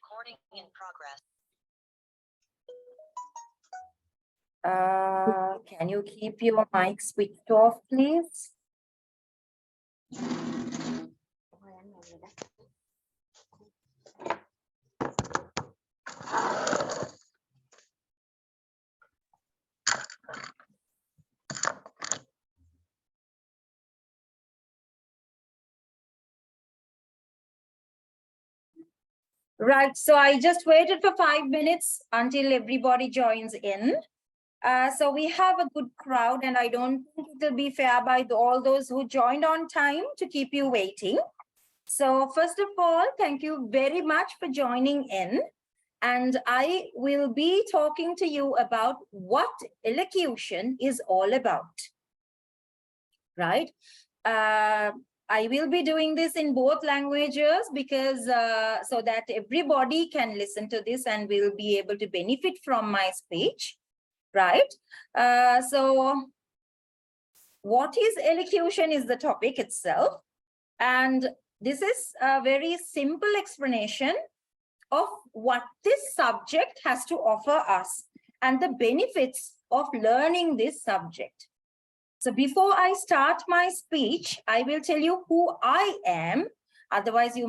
Recording in progress. Can you keep your mic switched off, please? Right, so I just waited for 5 minutes until everybody joins in. So we have a good crowd, and I don't think it will be fair by all those who joined on time to keep you waiting. So first of all, thank you very much for joining in. And I will be talking to you about what elocution is all about, right? I will be doing this in both languages because so that everybody can listen to this and will be able to benefit from my speech, right? So what is elocution is the topic itself. And this is a very simple explanation of what this subject has to offer us and the benefits of learning this subject. So before I start my speech, I will tell you who I am. Otherwise, you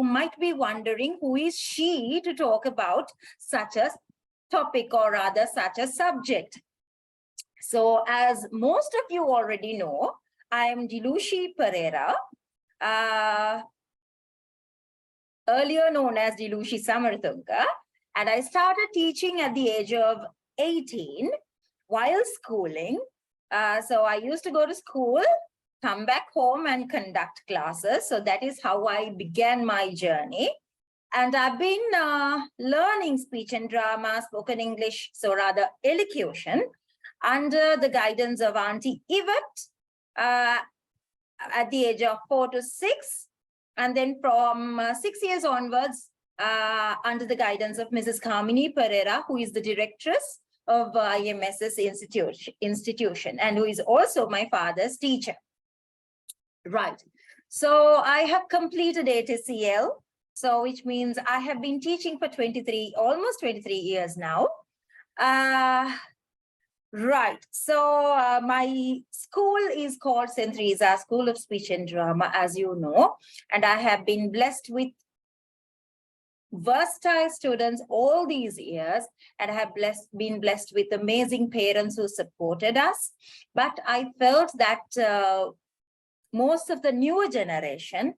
might be wondering who is she to talk about such a topic or rather such a subject. So as most of you already know, I am Dilushi Pereira, earlier known as Dilushi Samarthunga, and I started teaching at the age of 18 while schooling. So I used to go to school, come back home and conduct classes. So that is how I began my journey. And I've been learning speech and drama, spoken English, so rather elocution, under the guidance of Auntie Yvette at the age of 4 to 6. And then from 6 years onwards, under the guidance of Mrs. Kamini Pereira, who is the directress of IMS's institution and who is also my father's teacher. Right. So I have completed ATCL, so which means I have been teaching for almost 23 years now. Right. So my school is called St. Teresa School of Speech and Drama, as you know, and I have been blessed with versatile students all these years, and I have been blessed with amazing parents who supported us. But I felt that most of the newer generation,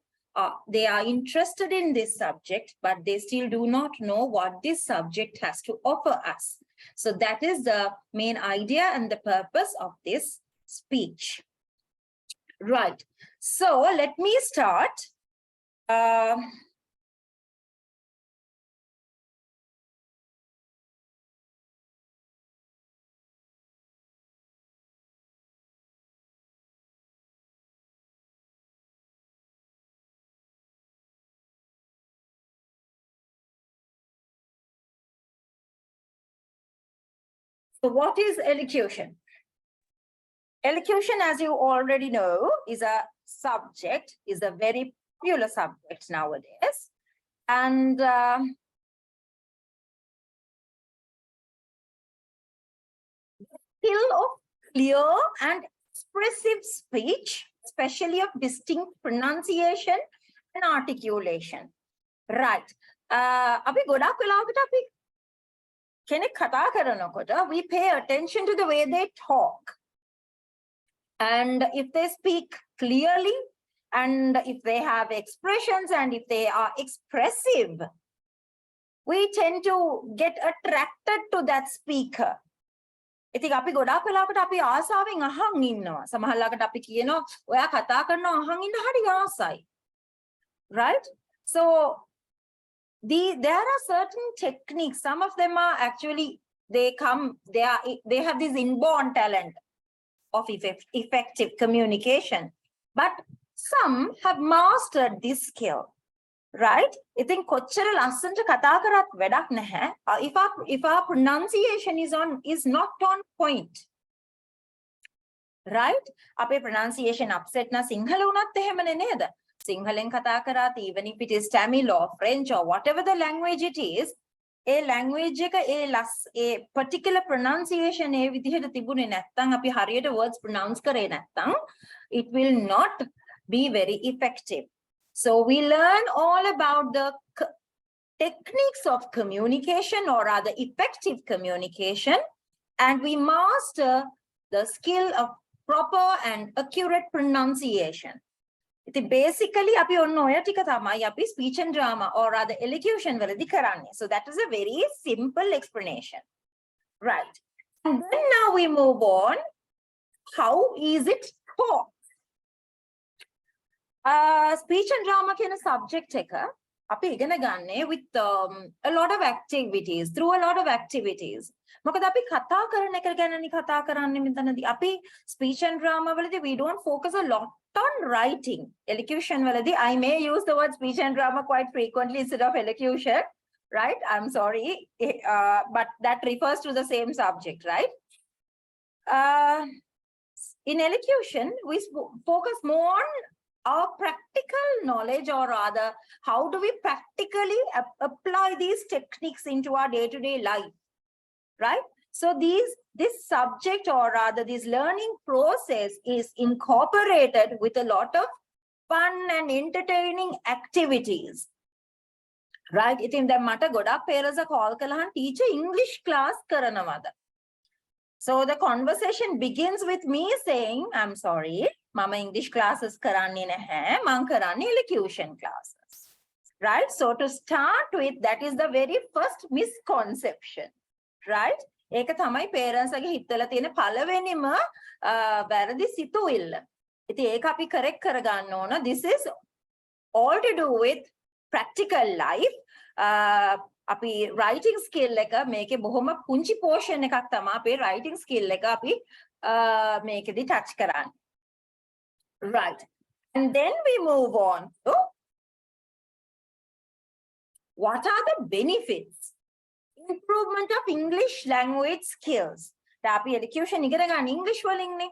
they are interested in this subject, but they still do not know what this subject has to offer us. So that is the main idea and the purpose of this speech. Right. So let me start. So what is elocution? Elocution, as you already know, is a subject, is a very popular subject nowadays. And skill of clear and expressive speech, especially of distinct pronunciation and articulation. Right. අපි ගොඩක් වෙලාවකට අපි කෙනෙක් කතා කරනකොට we pay attention to the way they talk. And if they speak clearly, and if they have expressions, and if they are expressive, we tend to get attracted to that speaker. ඉතින් අපි ගොඩක් වෙලාවකට අපි ආසාවෙන් අහන් ඉන්නවා. සමහරවිට අපි කියනවා ඔයා කතා කරනවා අහන් ඉන්න හරි ආසයි. Right? So there are certain techniques. Some of them are actually, they have this inborn talent of effective communication, but some have mastered this skill, right? ඉතින් කොච්චර ලස්සනට කතා කරත් වැඩක් නැහැ. If our pronunciation is not on point, right? අපේ pronunciation upset na Sinhala වුණත් එහෙමනේ නේද? Sinhalen kata karat, even if it is Tamil or French or whatever the language it is, a language a particular pronunciation a විදිහට තිබුණේ නැත්නම් අපි හරියට words pronounce කරේ නැත්නම් it will not be very effective. So we learn all about the techniques of communication or rather effective communication, and we master the skill of proper and accurate pronunciation. Basically, අපි ඔන්න ඔය ටික තමයි අපි speech and drama or rather elocution වලදී කරන්නේ. So that is a very simple explanation. Right. And then now we move on. How is it taught? Speech and drama කියන subject එක අපි ඉගෙන ගන්නේ with a lot of activities, through a lot of activities. මොකද අපි කතා කරන එක ගැනනේ කතා කරන්නේ මෙතනදී. අපි speech and drama වලදී we don't focus a lot on writing. Elocution වලදී I may use the word speech and drama quite frequently instead of elocution, right? I'm sorry, but that refers to the same subject, right? In elocution, we focus more on our practical knowledge, or rather, how do we practically apply these techniques into our day-to-day life, right? So this subject, or rather this learning process, is incorporated with a lot of fun and entertaining activities, right? ඉතින් දැන් මට ගොඩක් පෙරස call කළාන් teacher English class කරනවද? So the conversation begins with me saying, I'm sorry, mama English classes කරන්නේ නැහැ, මං කරන්නේ elocution classes, right? So to start with, that is the very first misconception, right? ඒක තමයි parents ගේ හිතලා තියෙන පළවෙනිම වැරදි සිතුවිල්ල. ඉතින් ඒක අපි correct කරගන්න ඕන. This is all to do with practical life. අපි writing skill එක මේකේ බොහොම පුංචි portion එකක් තමයි අපේ writing skill එක අපි මේකෙදි touch කරන්නේ. Right. And then we move on to what are the benefits? Improvement of English language skills. අපි elocution ඉගෙන ගන්න English වලින්නේ.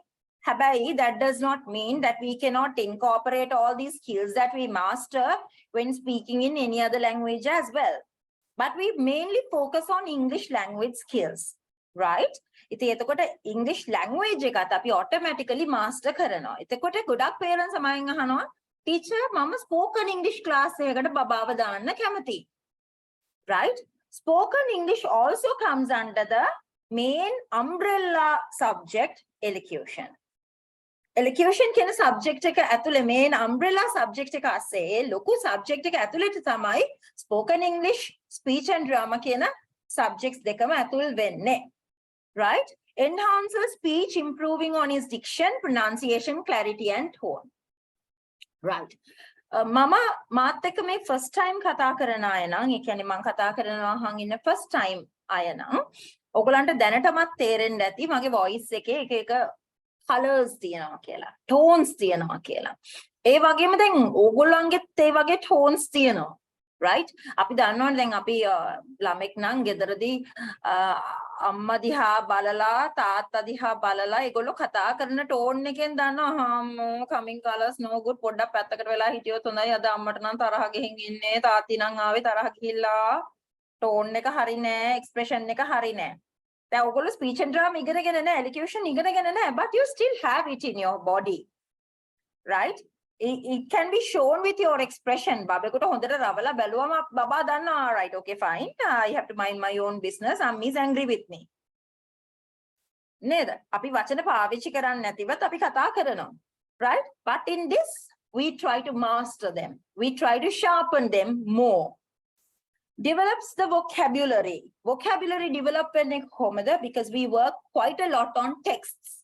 හැබැයි that does not mean that we cannot incorporate all these skills that we master when speaking in any other language as well. But we mainly focus on English language skills, right? ඉතින් එතකොට English language එකත් අපි automatically master කරනවා. එතකොට ගොඩක් parents සමයන් අහනවා, teacher මම spoken English class එකකට බබාව දාන්න කැමතියි. Right? Spoken English also comes under the main umbrella subject elocution. Elocution කියන subject එක ඇතුලේ main umbrella subject එක ASE ලොකු subject එක ඇතුලේට තමයි spoken English, speech and drama කියන subjects දෙකම ඇතුල් වෙන්නේ. Right? Enhances speech, improving on his diction, pronunciation, clarity and tone. Right. මම මාත් එක්ක මේ first time කතා කරන අය නම්, ඒ කියන්නේ මම කතා කරනවා අහන් ඉන්න first time අය නම් ඔයගලන්ට දැනටමත් තේරෙන්න ඇති මගේ voice එකේ එක එක colors තියෙනවා කියලා, tones තියෙනවා කියලා. ඒ වගේම දැන් ඕගොල්ලන්ගෙත් ඒ වගේ tones තියෙනවා, right? අපි දන්නවනේ දැන් අපි ළමෙක් නම් ගෙදරදී අම්මා දිහා බලලා තාත්තා දිහා බලලා ඒගොල්ලෝ කතා කරන tone එකෙන් දන්නවා coming colors no good, පොඩ්ඩක් පැත්තකට වෙලා හිටියොත් හොඳයි, අද අම්මට නම් තරහ ගිහින් ඉන්නේ, තාත්ති නම් ආවේ තරහ ගිහිල්ලා, tone එක හරි නෑ, expression එක හරි නෑ. දැන් ඔයගොල්ලෝ speech and drama ඉගෙනගෙන නෑ, elocution ඉගෙනගෙන නෑ, but you still have it in your body, right? It can be shown with your expression. බබෙකුට හොඳට රවලා බැලුවම බබා දන්නවා, right, okay, fine, I have to mind my own business, Ammi is angry with me. නේද? අපි වචන පාවිච්චි කරන්නේ නැතිවත් අපි කතා කරනවා, right? But in this we try to master them, we try to sharpen them more. Develops the vocabulary. Vocabulary development කොහොමද? Because we work quite a lot on texts.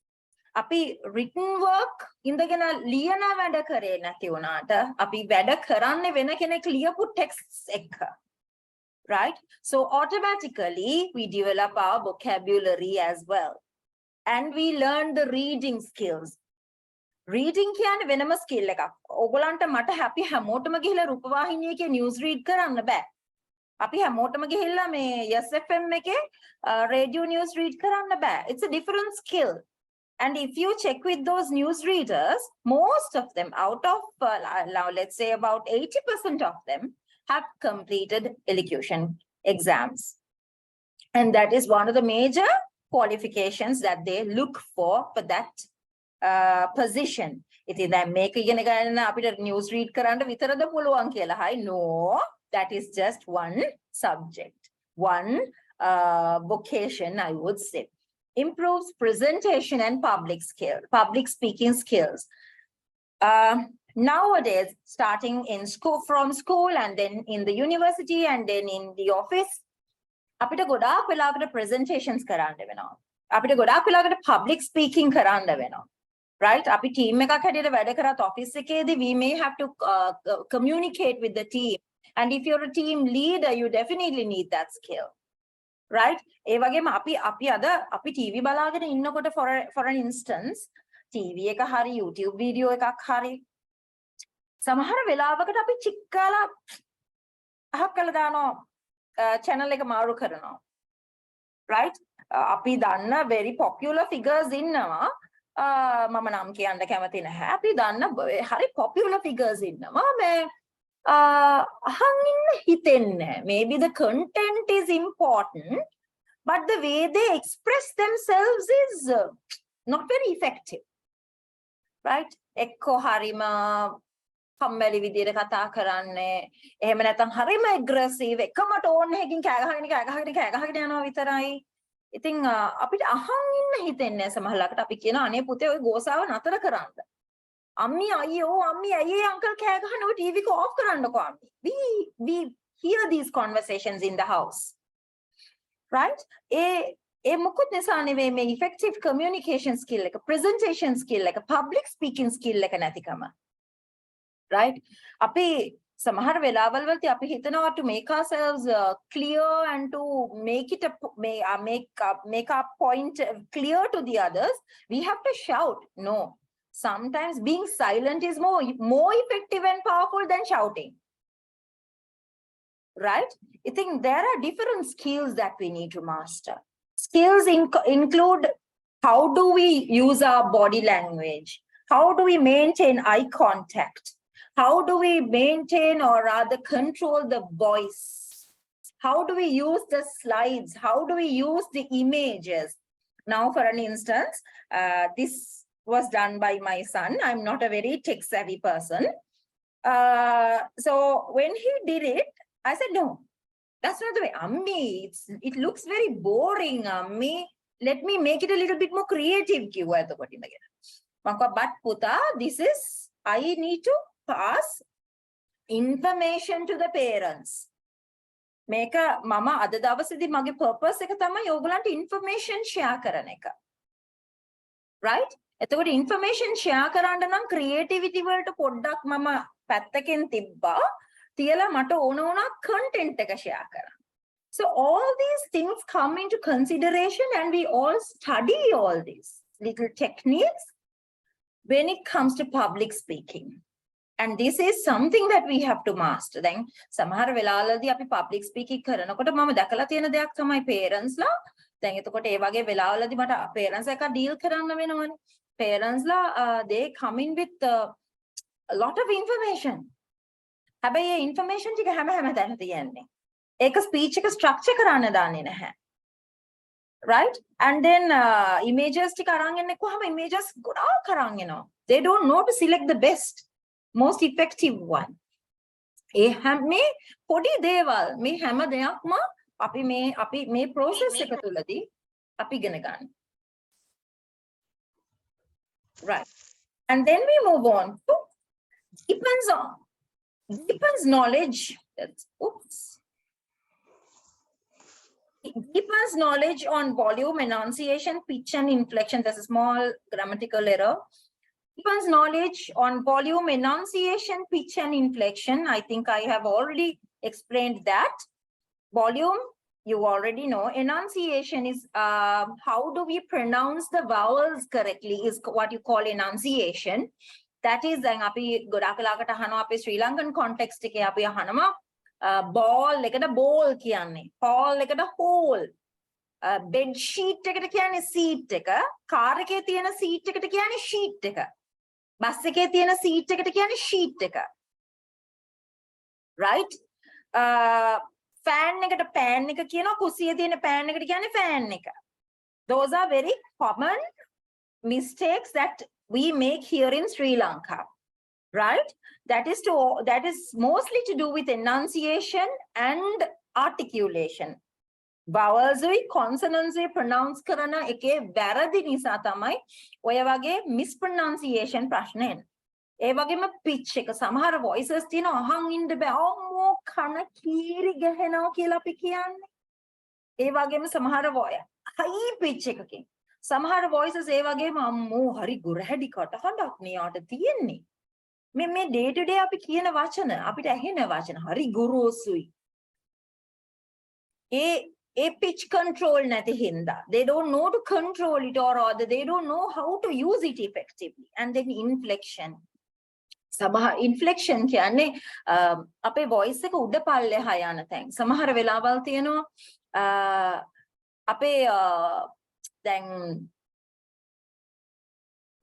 අපි written work ඉඳගෙන ලියන වැඩ කරේ නැති වුණාට අපි වැඩ කරන්නේ වෙන කෙනෙක් ලියපු texts එක, right? So automatically we develop our vocabulary as well, and we learn the reading skills. Reading කියන්නේ වෙනම skill එකක්. ඕගොල්ලන්ට මට happy හැමෝටම ගිහලා රූපවාහිනියකේ news read කරන්න බෑ. අපි හැමෝටම ගිහිල්ලා මේ Yes FM එකේ radio news read කරන්න බෑ. It's a different skill. And if you check with those newsreaders, most of them, out of now let's say about 80% of them, have completed elocution exams. And that is one of the major qualifications that they look for that position. ඉතින් දැන් මේක ඉගෙන ගන්න අපිට news read කරන්න විතරද පුළුවන් කියලා. Hi, no, that is just one subject, one vocation, I would say. Improves presentation and public speaking skills. Nowadays, starting in school, from school, and then in the university, and then in the office, අපිට ගොඩාක් වෙලාවකට presentations කරන්න වෙනවා. අපිට ගොඩාක් වෙලාවකට public speaking කරන්න වෙනවා. Right? අපි team එකක් හැටියට වැඩ කරත් office එකේදී we may have to communicate with the team. And if you're a team leader, you definitely need that skill. Right? ඒ වගේම අපි TV බලාගෙන ඉන්නකොට for an instance, TV එක හරි YouTube video එකක් හරි සමහර වෙලාවකට අපි චික්කාලා අහක් කළා දානවා channel එක මාරු කරනවා. Right? අපි දන්න very popular figures ඉන්නවා. මම නම් කියන්න කැමති නැහැ. අපි දන්න හරි popular figures ඉන්නවා. මේ අහන් ඉන්න හිතෙන්නේ. Maybe the content is important, but the way they express themselves is not very effective. Right? එක්කෝ හරිම කම්මැලි විදියට කතා කරන්නේ. එහෙම නැත්නම් හරිම aggressive එකම tone එකකින් කෑ ගහගෙන යනවා විතරයි. ඉතින් අපිට අහන් ඉන්න හිතෙන්නේ සමහරවිට අපි කියන අනේ පුතේ ඔය ගෝසාව නතර කරන්න. අම්මි අයියෝ අම්මි අයියේ අංකල් කෑ ගහන ඔය ටීවී එක off කරන්නකෝ අම්මි. We hear these conversations in the house. Right? ඒ මොකද නිසා නෙවෙයි මේ effective communication skill එක, presentation skill එක, public speaking skill එක නැතිකම. Right? අපි සමහර වෙලාවල් වලදී අපි හිතනවා to make ourselves clear and to make our point clear to the others, we have to shout. No. Sometimes being silent is more effective and powerful than shouting. Right? I think there are different skills that we need to master. Skills include how do we use our body language? How do we maintain eye contact? How do we maintain or rather control the voice? How do we use the slides? How do we use the images? Now, for an instance, this was done by my son. I'm not a very tech-savvy person. So when he did it, I said, no, that's not the way. Ammi, it looks very boring, Ammi. Let me make it a little bit more creative. But Puta, I need to pass information to the parents. මේක මම අද දවසේදී මගේ purpose එක තමයි ඔයගලන්ට information share කරන එක. Right? එතකොට information share කරන්න නම් creativity වලට පොඩ්ඩක් මම පැත්තකින් තිබ්බා. තියලා මට ඕන වුණා content එක share කරන්න. So all these things come into consideration and we all study all these little techniques when it comes to public speaking. And this is something that we have to master. Then සමහර වෙලාවලදී අපි public speaking කරනකොට මම දැකලා තියෙන දෙයක් තමයි parents ලා දැන් එතකොට ඒ වගේ වෙලාවලදී මට parents එක deal කරන්න වෙනවනේ. Parents ලා they come in with a lot of information. හැබැයි ඒ information ටික හැම තියෙන්නේ. ඒක speech එක structure කරන්න දාන්නේ නැහැ. Right? And then images ටික අරන් එන්නේ කොහම images ගොඩාක් අරන් එනවා. They don't know to select the best, most effective one. මේ පොඩි දේවල් මේ හැම දෙයක්ම අපි මේ process එක තුලදී අපි ඉගෙන ගන්න. Right. And then we move on to deepens knowledge. It deepens knowledge on volume, enunciation, pitch, and inflection. There's a small grammatical error. Deepens knowledge on volume, enunciation, pitch, and inflection. I think I have already explained that. Volume, you already know. Enunciation is how do we pronounce the vowels correctly is what you call enunciation. That is දැන් අපි ගොඩාක් වෙලාකට අහනවා අපේ ශ්‍රී Lankan context එකේ අපි අහනවා ball එකට ball කියන්නේ, hall එකට hole. bed sheet එකට කියන්නේ seat එක, car එකේ තියෙන seat එකට කියන්නේ sheet එක, bus එකේ තියෙන seat එකට කියන්නේ sheet එක. Right? fan එකට pan එක කියනවා, කුස්සියේ තියෙන pan එකට කියන්නේ fan එක. Those are very common mistakes that we make here in Sri Lanka. Right? That is mostly to do with enunciation and articulation. Vowels උයි consonants උයි pronounce කරන එකේ වැරදි නිසා තමයි ඔය වගේ mispronunciation ප්‍රශ්න එන්නේ. ඒ වගේම pitch එක සමහර voices තියෙනවා අහන් ඉන්න බෑ. අම්මෝ කන කීරි ගහනවා කියලා අපි කියන්නේ. ඒ වගේම සමහර high pitch එකකින් සමහර voices ඒ වගේම අම්මෝ හරි ගොරහැඩි කටහඬක් නියාට තියෙන්නේ. මේ day to day අපි කියන වචන අපිට ඇහෙන වචන හරි ගොරෝසුයි. A pitch control නැති හින්දා they don't know to control it, or rather they don't know how to use it effectively. And then inflection. සමහර inflection කියන්නේ අපේ voice එක උඩ පල්ලෙහා යන තැන්. සමහර වෙලාවල් තියෙනවා අපේ දැන්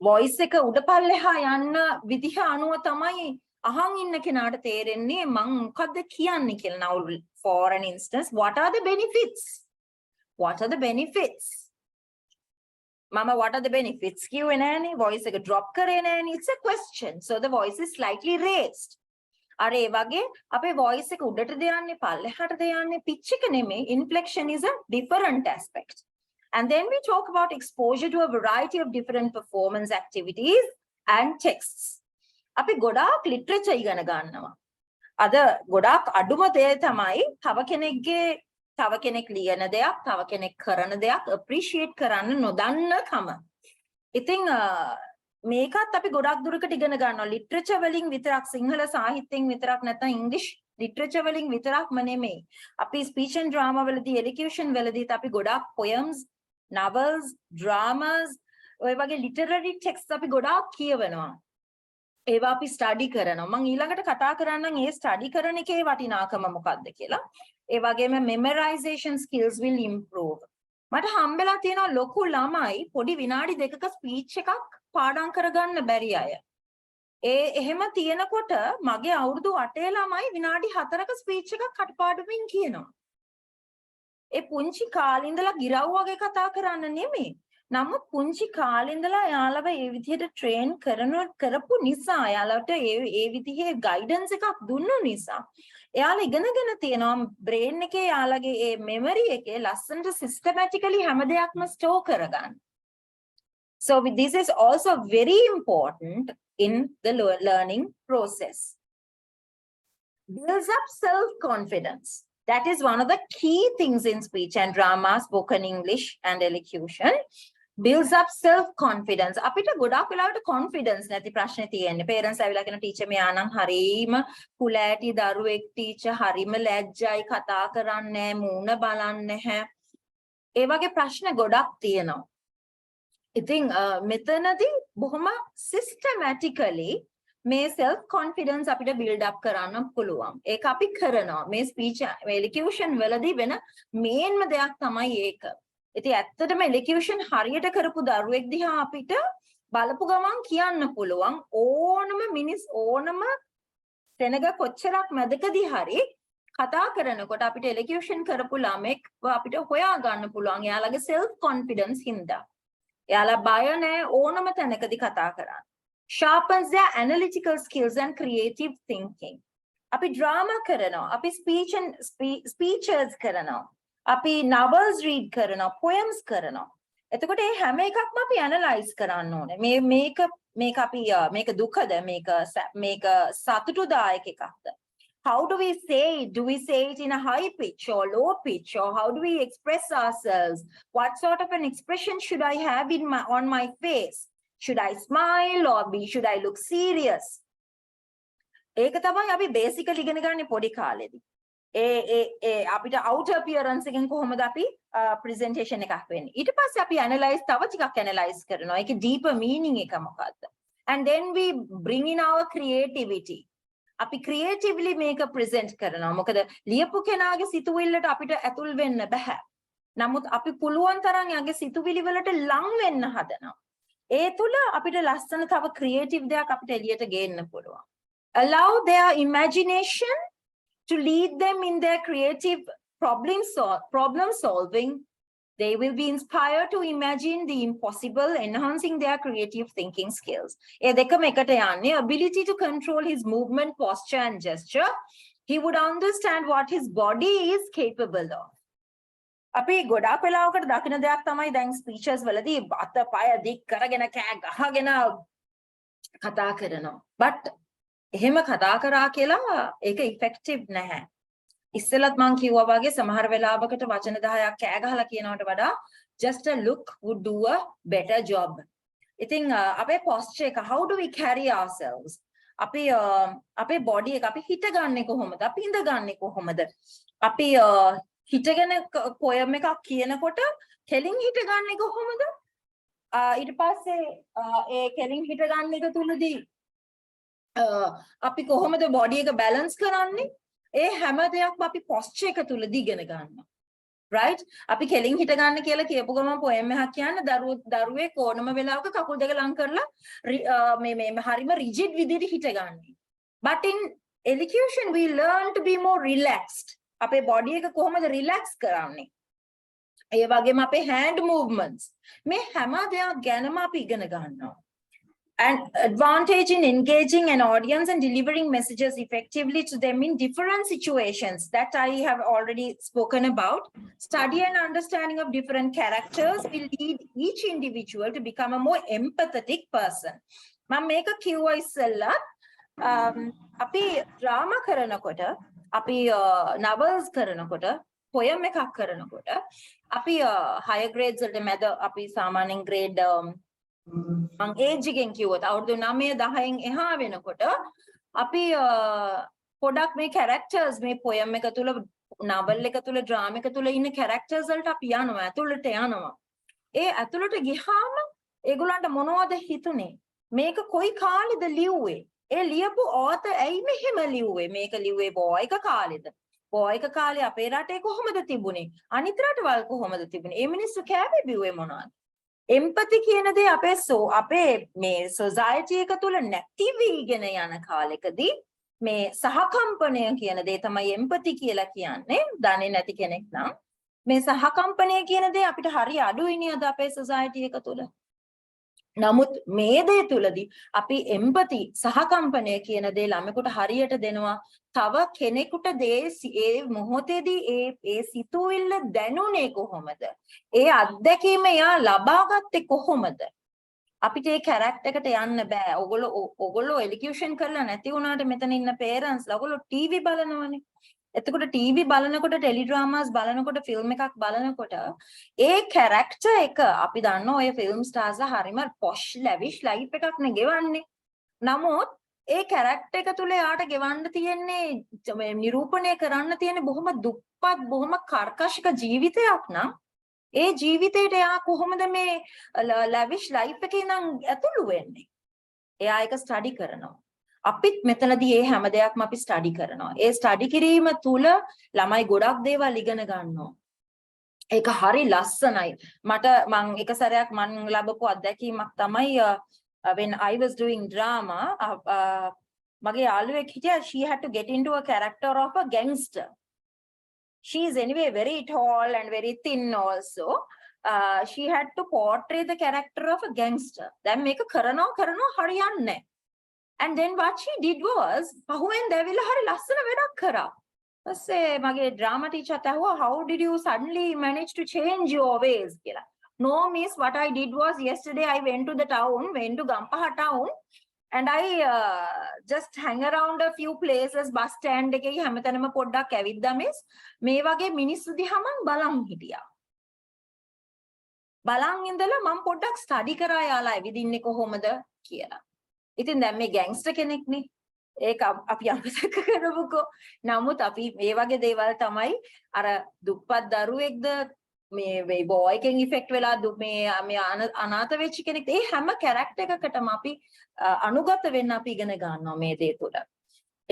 voice එක උඩ පල්ලෙහා යන්න විදිහ අනුව තමයි අහන් ඉන්න කෙනාට තේරෙන්නේ මං මොකද්ද කියන්නේ කියලා. Now for an instance, what are the benefits? What are the benefits? Mama, what are the benefits? කිව්වේ නෑනේ, voice එක drop කරේ නෑනේ. It's a question. So the voice is slightly raised. අර ඒ වගේ අපේ voice එක උඩටද යන්නේ පල්ලෙහාටද යන්නේ, pitch එක නෙමෙයි. Inflection is a different aspect. And then we talk about exposure to a variety of different performance activities and texts. අපි ගොඩාක් ලිටරේචර් ඉගෙන ගන්නවා. අද ගොඩාක් අඩුම දේ තමයි තව කෙනෙක් ලියන දෙයක්, තව කෙනෙක් කරන දෙයක් appreciate කරන්න නොදන්නකම. ඉතින් මේකත් අපි ගොඩාක් දුරකට ඉගෙන ගන්නවා. ලිටරේචර් වලින් විතරක්, සිංහල සාහිත්‍යයෙන් විතරක් නැත්නම් ඉංග්‍රීසි ලිටරේචර් වලින් විතරක්ම නෙමෙයි. අපි speech and drama වලදී, elocution වලදීත් අපි ගොඩාක් poems, novels, dramas, ඔය වගේ literary texts අපි ගොඩාක් කියවනවා. ඒවා අපි ස්ටඩි කරනවා. මම ඊළඟට කතා කරන්නම් ඒ ස්ටඩි කරන එකේ වටිනාකම මොකක්ද කියලා. ඒ වගේම memorization skills will improve. මට හම්බෙලා තියෙනවා ලොකු ළමයි පොඩි විනාඩි දෙකක ස්පීච් එකක් පාඩම් කරගන්න බැරි අය. එහෙම තියෙනකොට මගේ අවුරුදු 8 ළමයි විනාඩි 4ක ස්පීච් එකක් කටපාඩමින් කියනවා. ඒ පුංචි කාලේ ඉඳලා ගිරව් වගේ කතා කරන්න නෙමෙයි. නමුත් පුංචි කාලේ ඉඳලා යාළුව ඒ විදිහට ට්‍රේන් කරපු නිසා, යාළුවට ඒ විදිහේ ගයිඩන්ස් එකක් දුන්නු නිසා එයාලා ඉගෙනගෙන තියෙනවා බ්‍රේන් එකේ යාළුවගේ ඒ මෙමරි එකේ ලස්සනට සිස්ටමැටිකලි හැම දෙයක්ම ස්ටෝර් කරගන්න. So this is also very important in the learning process. Builds up self-confidence. That is one of the key things in speech and drama, spoken English and elocution. Builds up self-confidence. අපිට ගොඩාක් වෙලාවට confidence නැති ප්‍රශ්නේ තියෙන්නේ. parents ඇවිල්ලා කියන teacher මෙයා නම් හරීම කුලෑටි දරුවෙක්, teacher හරීම ලැජ්ජයි, කතා කරන්නේ නැහැ, මූණ බලන්නේ නැහැ. ඒ වගේ ප්‍රශ්න ගොඩක් තියෙනවා. ඉතින් මෙතනදී බොහොම systematically මේ self confidence අපිට build up කරන්න පුළුවන්. ඒක අපි කරනවා. මේ speech elocution වලදී වෙන මේන්ම දෙයක් තමයි ඒක. ඉතින් ඇත්තටම elocution හරියට කරපු දරුවෙක් දිහා අපිට බලපු ගමන් කියන්න පුළුවන් ඕනම තැනක කොච්චරක් මැදකදී හරි කතා කරනකොට අපිට elocution කරපු ළමෙක් අපිට හොයා ගන්න පුළුවන් එයාලගේ self confidence හින්දා. එයාලා බය නැහැ ඕනම තැනකදී කතා කරන්න. Sharpens their analytical skills and creative thinking. අපි drama කරනවා, අපි speeches කරනවා, අපි novels read කරනවා, poems කරනවා. එතකොට මේ හැම එකක්ම අපි analyze කරන්න ඕනේ. මේක අපි මේක දුකද, මේක සතුටුදායක එකක්ද? How do we say it? Do we say it in a high pitch or low pitch, or how do we express ourselves? What sort of an expression should I have on my face? Should I smile or should I look serious? ඒක තමයි අපි basically ඉගෙන ගන්න පොඩි කාලේදී. අපිට outer appearance එකෙන් කොහොමද අපි presentation එකක් වෙන්නේ. ඊට පස්සේ අපි analyze තව ටිකක් analyze කරනවා. ඒකේ deeper meaning එක මොකක්ද? And then we bring in our creativity. අපි creatively මේක present කරනවා. මොකද ලියපු කෙනාගේ සිතුවිල්ලට අපිට ඇතුල් වෙන්න බෑ. නමුත් අපි පුළුවන් තරම් යගේ සිතුවිලි වලට ලං වෙන්න හදනවා. ඒ තුල අපිට ලස්සන තව ක්‍රියේටිව් දෙයක් අපිට එළියට ගේන්න පුළුවන්. Allow their imagination to lead them in their creative problem solving. They will be inspired to imagine the impossible, enhancing their creative thinking skills. ඒ දෙකම එකට යන්නේ. Ability to control his movement, posture and gesture. He would understand what his body is capable of. අපි ගොඩාක් වෙලාවකට දකින දෙයක් තමයි දැන් ස්පීචස් වලදී අත පය දික් කරගෙන කෑ ගහගෙන කතා කරනවා. but එහෙම කතා කරා කියලා ඒක ඉෆෙක්ටිව් නැහැ. ඉස්සෙල්ලත් මම කිව්වා වගේ සමහර වෙලාවකට වචන 10ක් කෑ ගහලා කියනවට වඩා just a look would do a better job. ඉතින් අපේ posture එක, how do we carry ourselves? අපේ body එක අපි හිටගන්නේ කොහොමද? අපි ඉඳගන්නේ කොහොමද? අපි හිටගෙන poem එකක් කියනකොට කෙලින් හිටගන්නේ කොහොමද? ඊට පස්සේ ඒ කෙලින් හිටගන්න එක තුලදී අපි කොහොමද body එක balance කරන්නේ? ඒ හැම දෙයක්ම අපි posture එක තුලදී ඉගෙන ගන්නවා. right? අපි කෙලින් හිටගන්න කියලා කියපු ගමන් poem එකක් කියන්නේ දරුවේ කොනම වෙලාවක කකුල් දෙක ලං කරලා මේ හරිම rigid විදිහට හිටගන්නේ. but in elocution we learn to be more relaxed. අපේ body එක කොහොමද relax කරන්නේ? ඒ වගේම අපේ hand movements මේ හැම දෙයක් ගැනම අපි ඉගෙන ගන්නවා. And advantage in engaging an audience and delivering messages effectively to them in different situations that I have already spoken about. Study and understanding of different characters will lead each individual to become a more empathetic person. මම මේක කිව්වා ඉස්සෙල්ලා අපි drama කරනකොට අපි novels කරනකොට poem එකක් කරනකොට අපි higher grades වලට මැද අපි සාමාන්‍යයෙන් grade මං ඒජ් එකෙන් කිව්වොත් අවුරුදු 9 10න් එහා වෙනකොට අපි පොඩක් මේ characters මේ poem එක තුල novel එක තුල drama එක තුල ඉන්න characters වලට අපි යනවා ඇතුළට යනවා. ඒ ඇතුළට ගියාම ඒගොල්ලන්ට මොනවද හිතුනේ? මේක කොයි කාලෙද ලිව්වේ? ඒ ලියපු author ඇයි මෙහෙම ලිව්වේ? මේක ලිව්වේ boy එක කාලෙද? boy එක කාලේ අපේ රටේ කොහොමද තිබුණේ? අනිත් රටවල් කොහොමද තිබුණේ? මේ මිනිස්සු කෑවේ බිව්වේ මොනවද? empathy කියන දේ අපේ මේ society එක තුල නැති වීගෙන යන කාලෙකදී මේ සහකම්පනය කියන දේ තමයි empathy කියලා කියන්නේ. දන්නේ නැති කෙනෙක් නම් මේ සහකම්පනය කියන දේ අපිට හරි අඩුයි නේද අපේ society එක තුල. නමුත් මේ දේ තුලදී අපි empathy සහකම්පනය කියන දේ ළමෙකුට හරියට දෙනවා. තව කෙනෙකුට ඒ මොහොතේදී ඒ සිතුවිල්ල දැනුනේ කොහොමද? ඒ අත්දැකීම යා ලබාගත්තේ කොහොමද? අපිට ඒ කැරක්ටර් එකට යන්න බෑ. ඔගොල්ලෝ එලිකියුෂන් කරලා නැති වුණාට මෙතන ඉන්න පේරන්ට්ස් ඔගොල්ලෝ ටීවී බලනවනේ. එතකොට ටීවී බලනකොට ටෙලි ඩ්‍රාමාස් බලනකොට ෆිල්ම් එකක් බලනකොට ඒ කැරක්ටර් එක අපි දන්නවා ඔය ෆිල්ම් ස්ටාර්ස්ලා හරිම පොෂ් ලැවිෂ් ලයිෆ් එකක් නේ ගෙවන්නේ. නමුත් ඒ කැරක්ටර් එක තුල යාට ගෙවන්න තියෙන්නේ නිරූපණය කරන්න තියෙන්නේ බොහොම දුප්පත් බොහොම කර්කශක ජීවිතයක් නම් ඒ ජීවිතේට යා කොහොමද මේ ලැවිෂ් ලයිෆ් එකේ නම් ඇතුළු වෙන්නේ? එයා ඒක ස්ටඩි කරනවා. අපිත් මෙතනදී මේ හැම දෙයක්ම අපි ස්ටඩි කරනවා. ඒ ස්ටඩි කිරීම තුල ළමයි ගොඩක් දේවල් ඉගෙන ගන්නවා. ඒක හරි ලස්සනයි. මං එක සැරයක් මං ලැබපු අත්දැකීමක් තමයි when I was doing drama මගේ යාළුවෙක් හිටියා, she had to get into a character of a gangster. She is anyway very tall and very thin also. She had to portray the character of a gangster. දැන් මේක කරනවා හරියන්නේ නැහැ. And then what she did was පහුවෙන් දැවිලා හරි ලස්සන වැඩක් කරා. ඊපස්සේ මගේ drama teacher අහුවා, how did you suddenly manage to change your ways කියලා. No miss, what I did was yesterday I went to Gampaha town and I just hang around a few places, bus stand එකේ හැමතැනම පොඩ්ඩක් ඇවිද්දා miss. මේ වගේ මිනිස්සු දිහා මම බලන් හිටියා. බලන් ඉඳලා මම පොඩ්ඩක් ස්ටඩි කරා යාලා ඇවිදින්නේ කොහොමද කියලා. ඉතින් දැන් මේ ගෑන්ග්ස්ටර් කෙනෙක්නේ. ඒක අපි අමතක කරමුකෝ. නමුත් අපි මේ වගේ දේවල් තමයි අර දුප්පත් දරුවෙක්ද මේ බෝයි එකෙන් ඉෆෙක්ට් වෙලා මේ අනාථ වෙච්ච කෙනෙක්. ඒ හැම කැරක්ටර් එකකටම අපි අනුගත වෙන්න අපි ඉගෙන ගන්නවා මේ දේ තුළ.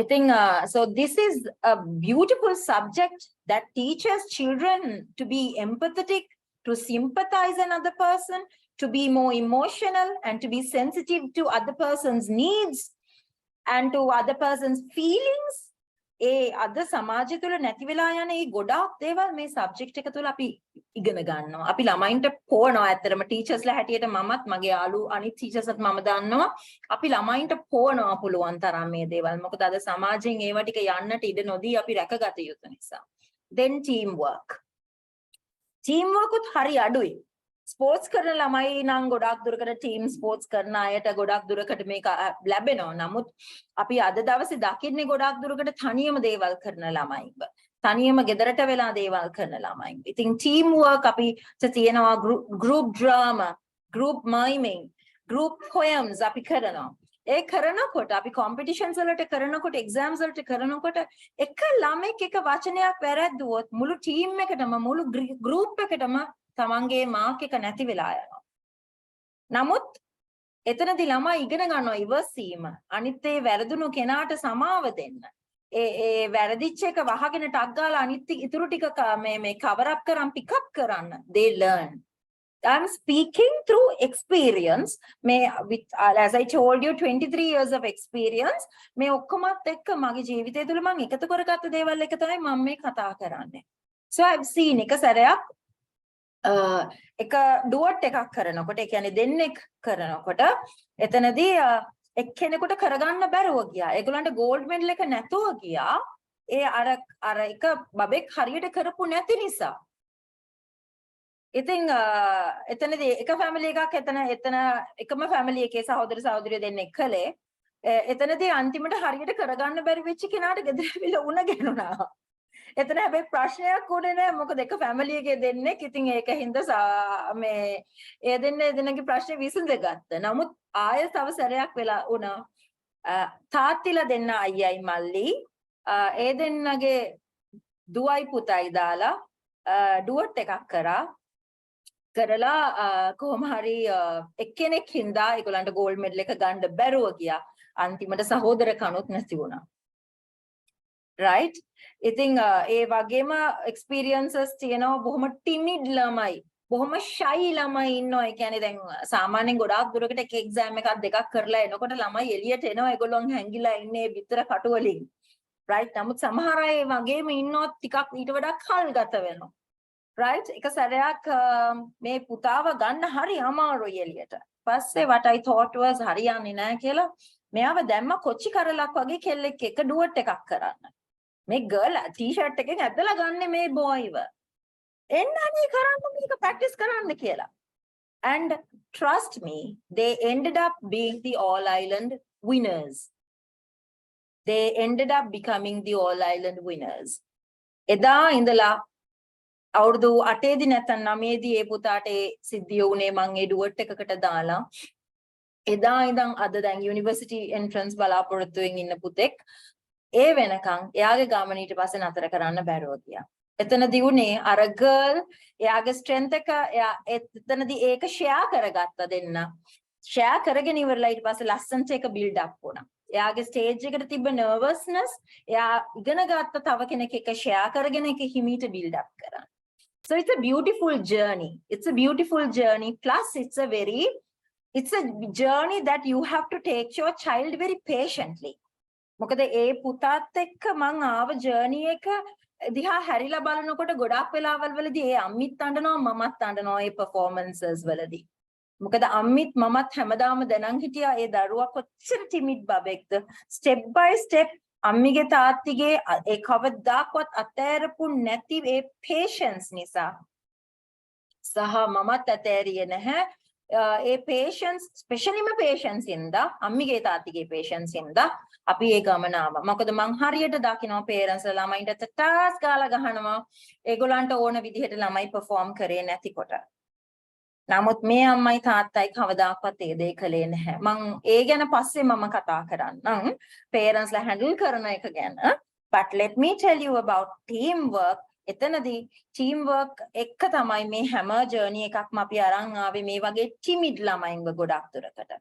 think so this is a beautiful subject that teaches children to be empathetic, to sympathize another person, to be more emotional and to be sensitive to other person's needs and to other person's feelings. අද සමාජය තුළ නැති වෙලා යන ඒ ගොඩාක් දේවල් මේ subject එක තුළ අපි ඉගෙන ගන්නවා. අපි ළමයින්ට පොවනවා ඇත්තටම ටීචර්ස්ලා හැටියට මමත් මගේ යාළු අනිත් ටීචර්ස්ත් මම දන්නවා. අපි ළමයින්ට පොවනවා පුළුවන් තරම් මේ දේවල්. මොකද අද සමාජයෙන් ඒව ටික යන්නට ඉඩ නොදී අපි රැකගත යුතු නිසා. Then teamwork. Teamwork උත් හරි අඩුයි. ස්පෝර්ට්ස් කරන ළමයි නම් ගොඩක් දුරකට ටීම් ස්පෝර්ට්ස් කරන අයට ගොඩක් දුරකට මේක ලැබෙනවා. නමුත් අපි අද දවසේ දකින්නේ ගොඩක් දුරකට තනියම දේවල් කරන ළමයිව. තනියම ගෙදරට වෙලා දේවල් කරන ළමයි. ඉතින් ටීම් වර්ක් අපිට තියෙනවා group drama, group miming, group poems අපි කරනවා. ඒ කරනකොට අපි competitions වලට කරනකොට exams වලට කරනකොට එක ළමෙක් එක වචනයක් වැරද්දුවොත් මුළු ටීම් එකටම මුළු group එකටම තමන්ගේ මාක් එක නැති වෙලා යනවා. නමුත් එතනදී ළමයි ඉගෙන ගන්නවා ඉවසීම. අනිත් ඒ වැරදුණු කෙනාට සමාව දෙන්න. ඒ වැරදිච්ච එක වහගෙන ටක් ගාලා අනිත් ඉතුරු ටික මේ cover up කරන් pick up කරන්න. They learn. I'm speaking through experience. With as I told you 23 years of experience මේ ඔක්කොමත් එක්ක මගේ ජීවිතය තුළ මම එකතු කරගත්ත දේවල් එක තමයි මම මේ කතා කරන්නේ. So I've seen එක සැරයක් එක ඩුවට් එකක් කරනකොට ඒ කියන්නේ දෙන්නෙක් කරනකොට එතනදී එක්කෙනෙකුට කරගන්න බැරුව ගියා. ඒගොල්ලන්ට ගෝල්ඩ් මෙඩල් එක නැතුව ගියා. ඒ අර එක බබෙක් හරියට කරපු නැති නිසා. ඉතින් එතනදී එක ෆැමිලි එකක් එතන එකම ෆැමිලි එකේ සහෝදර සහෝදරියෝ දෙන්නෙක් කළේ. එතනදී අන්තිමට හරියට කරගන්න බැරි වෙච්ච කෙනාට ගෙදර ඇවිල්ලා උණ ගැනුණා. එතන හැබැයි ප්‍රශ්නයක් උනේ නැහැ. මොකද එක ෆැමිලි එකේ දෙන්නෙක් ඉතින් ඒක හින්දා මේ ඒ දෙන්නගේ ප්‍රශ්නේ විසඳගත්තා. නමුත් ආයෙ තව සැරයක් වෙලා වුණා. තාත්තිලා දෙන්න අයියයි මල්ලි ඒ දෙන්නගේ දුවයි පුතයි දාලා ඩුවට් එකක් කරලා කොහොම හරි එක්කෙනෙක් හින්දා ඒගොල්ලන්ට ගෝල්ඩ් මෙඩල් එක ගන්න බැරුව ගියා. අන්තිමට සහෝදර කණුත් නැති වුණා. right? ඉතින් ඒ වගේම experiences තියෙනවා. බොහොම timid ළමයි, බොහොම shy ළමයි ඉන්නවා. ඒ කියන්නේ දැන් සාමාන්‍යයෙන් ගොඩාක් දුරකට එක exam එකක් දෙකක් කරලා එනකොට ළමයි එළියට එනවා. ඒගොල්ලන් හැංගිලා ඉන්නේ විතර කටු වලින්. right? නමුත් සමහර අය වගේම ඉන්නොත් ටිකක් ඊට වඩා කල් ගත වෙනවා. right? එක සැරයක් මේ පුතාව ගන්න හරි අමාරුයි එළියට. පස්සේ what I thought was හරියන්නේ නැහැ කියලා මෙයාව දැම්ම කොච්චි කරලක් වගේ කෙල්ලෙක් එක ඩුවට් එකක් කරන්න. මේ ගර්ල් ටී-ෂර්ට් එකෙන් ඇදලා ගන්න මේ බොයිව. එන්නනේ කරන්න මේක ප්‍රැක්ටිස් කරන්න කියලා. And trust me, they ended up being the All Ireland winners. They ended up becoming the All Ireland winners. එදා ඉඳලා අවුරුදු 8 දී නැත්නම් 9 දී ඒ පුතාට ඒ සිද්ධිය උනේ මං ඒ ඩුවට් එකකට දාලා. එදා ඉඳන් අද දැන් යුනිවර්සිටි එන්ට්‍රන්ස් බලාපොරොත්තුවෙන් ඉන්න පුතෙක් ඒ වෙනකන් එයාගේ ගමන ඊට පස්සේ නතර කරන්න බැරුව ගියා. එතනදී උනේ අර ගර්ල් එයාගේ ස්ට්‍රෙන්ත් එක එයා එතනදී ඒක ෂෙයා කරගත්ත දෙන්න. ෂෙයා කරගෙන ඉවරලා ඊට පස්සේ ලස්සන්ට ඒක බිල්ඩ් අප් වුණා. එයාගේ ස්ටේජ් එකට තිබ්බ නර්වස්නස් එයා ඉගෙන ගත්ත තව කෙනෙක් එක ෂෙයා කරගෙන ඒක හිමීට බිල්ඩ් අප් කරා. So it's a beautiful journey. It's a beautiful journey. Plus it's a journey that you have to take your child very patiently. මොකද ඒ පුතාත් එක්ක මං ආව ජර්නි එක දිහා හැරිලා බලනකොට ගොඩාක් වෙලාවල් වලදී ඒ අම්මිත් අඬනවා මමත් අඬනවා ඒ performances වලදී. මොකද අම්මිත් මමත් හැමදාම දැනන් හිටියා ඒ දරුවා කොච්චර timid බබෙක්ද. step by step අම්මිගේ තාත්තිගේ ඒ කවදාකවත් අතෑරපු නැති ඒ patience නිසා සහ මමත් අතෑරියේ නැහැ. ඒ patience speciallyම patience ඉඳා අම්මිගේ තාත්තිගේ patience ඉඳා අපි ඒ ගමන ආවා. මොකද මං හරියට දකිනවා parents ළමයින්ට ටාස් ගාලා ගහනවා. ඒගොල්ලන්ට ඕන විදිහට ළමයි perform කරේ නැතිකොට. නමුත් මේ අම්මයි තාත්තයි කවදාකවත් ඒ දේ කළේ නැහැ. මං ඒ ගැන පස්සේ මම කතා කරන්නම් parents ලා handle කරන එක ගැන. But let me tell you about teamwork. එතනදී teamwork එක තමයි මේ හැම journey එකක්ම අපි අරන් ආවේ මේ වගේ timid ළමයින්ව ගොඩක් දුරකට.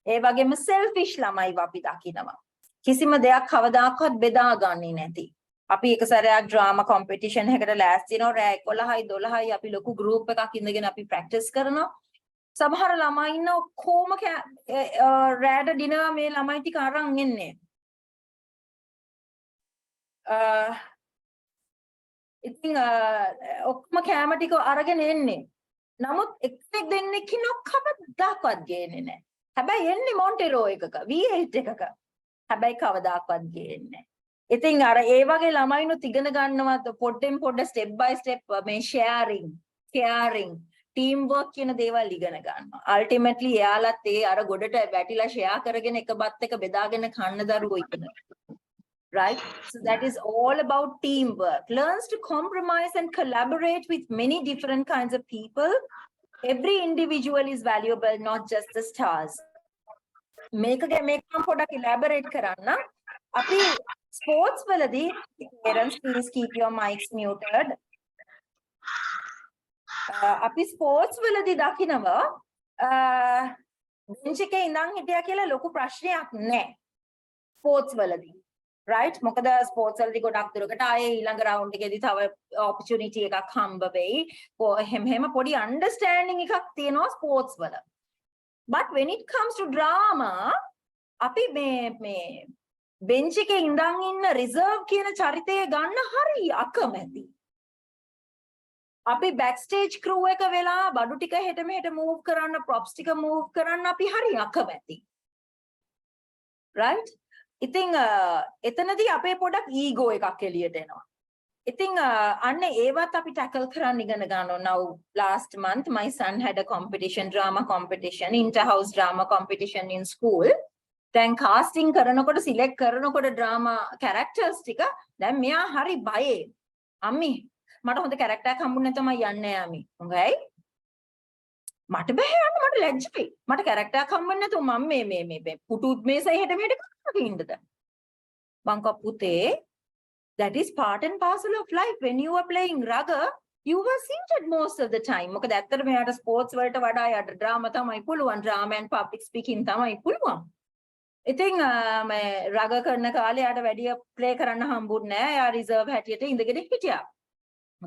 ඒ වගේම selfish ළමයිව අපි දකිනවා. කිසිම දෙයක් කවදාකවත් බෙදා ගන්නේ නැති. අපි එක සැරයක් ඩ්‍රාමා කොම්පිටිෂන් එකකට ලෑස්ති වෙනවා රෑ 11යි 12යි අපි ලොකු ගෲප් එකක් ඉඳගෙන අපි ප්‍රැක්ටිස් කරනවා. සමහර ළමයි ඉන්න ඔක්කොම රෑට ඩිනර් මේ ළමයි ටික අරන් එන්නේ. ඉතින් ඔක්කොම කැම ටික අරගෙන එන්නේ. නමුත් එක්කෙනෙක් දෙන්නෙක් ඉන්නව කවදාකවත් ගේන්නේ නැහැ. හැබැයි එන්නේ මොන්ටෙරෝ එකක V8 එකක. හැබැයි කවදාකවත් ගේන්නේ නැහැ. ඉතින් අර ඒ වගේ ළමයිනුත් ඉගෙන ගන්නවත් පොඩ්ඩෙන් පොඩ්ඩ ස්ටෙප් බයි ස්ටෙප් මේ ෂෙයාරින්, කෙයාරින්, ටීම් වර්ක් කියන දේවල් ඉගෙන ගන්නවා. අල්ටිමේට්ලි එයාලත් ඒ අර ගොඩට වැටිලා ෂෙයා කරගෙන එක බත් එක බෙදාගෙන කන්න දරුවෝ ඉගෙනගන්නවා. Right? So that is all about teamwork. Learns to compromise and collaborate with many different kinds of people. Every individual is valuable, not just the stars. Make පොඩක් elaborate කරන්න. අපි sports වලදී parents please keep your mics muted. අපි sports වලදී දකිනවා bench එකේ ඉඳන් හිටියා කියලා ලොකු ප්‍රශ්නයක් නැහැ. sports වලදී. Right? මොකද ස්පෝර්ට්ස් වලදී ගොඩක් දුරකට ආයේ ඊළඟ රවුන්ඩ් එකේදී තව ඔපචුනිටි එකක් හම්බ වෙයි. එහෙම පොඩි අන්ඩර්ස්ටෑන්ඩින් එකක් තියෙනවා ස්පෝර්ට්ස් වල. But when it comes to drama අපි මේ බෙන්ච් එකේ ඉඳන් ඉන්න රිසර්ව් කියන චරිතය ගන්න හරි අකමැති. අපි backstage crew එක වෙලා බඩු ටික හෙට මෙහෙට move කරන්න props ටික move කරන්න අපි හරි අකමැති. Right? ඉතින් එතනදී අපේ පොඩක් ඊගෝ එකක් එළියට එනවා. ඉතින් අන්න ඒවත් අපි ටැකල් කරන්න ඉගෙන ගන්නවා. Now last month my son had a competition, drama competition, inter-house drama competition in school. දැන් casting කරනකොට select කරනකොට drama characters ටික දැන් මෙයා හරි බයේ. අම්මි මට හොඳ character එකක් හම්බුනේ නැතම යන්නේ අම්මි. හොඳයි. මට බෑ යන්න මට ලැජ්ජයි. මට character එකක් හම්බුනේ නැතුව මම මේ පුටුත් මේසයි හෙට මෙහෙට ඉන්නද මං කපුතේ that is part and parcel of life. When you are playing raga you were seated most of the time. මොකද ඇත්තට මෙයාට ස්පෝර්ට්ස් වලට වඩා යට ඩ්‍රාමා තමයි පුළුවන්. ඩ්‍රාමා and public speaking තමයි පුළුවන්. ඉතින් මේ රග කරන කාලේ යාට වැඩි ප්ලේ කරන්න හම්බුන්නේ නැහැ. යා රිසර්ව් හැටියට ඉඳගෙන හිටියා.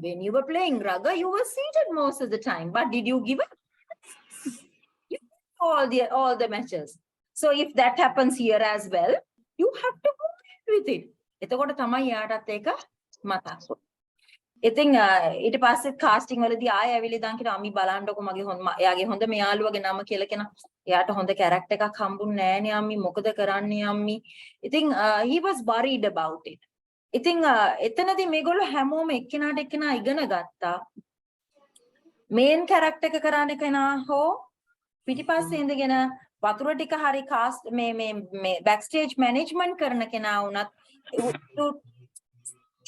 When you were playing raga you were seated most of the time. But did you give it? all the matches. So if that happens here as well, you have to go with it. එතකොට තමයි යාටත් ඒක මතක්. ඉතින් ඊට පස්සේ casting වලදී ආයෙ ඇවිල්ලා ඉඳන් කියන අම්මි බලන්නකො මගේ එයාගේ හොඳ මෙයාළුවගේ නම කියලා කෙනා. එයාට හොඳ කැරක්ටර් එකක් හම්බුන්නේ නෑනේ අම්මි මොකද කරන්නේ අම්මි. ඉතින් he was worried about it. ඉතින් එතනදී මේගොල්ලෝ හැමෝම එක්කෙනාට එක්කෙනා ඉගෙන ගත්තා. මේන් කැරක්ටර් එක කරන්න කෙනා හෝ පිටිපස්සේ ඉඳගෙන වතුර ටික හරි කාස්ට් මේ backstage management කරන කෙනා වුණත් to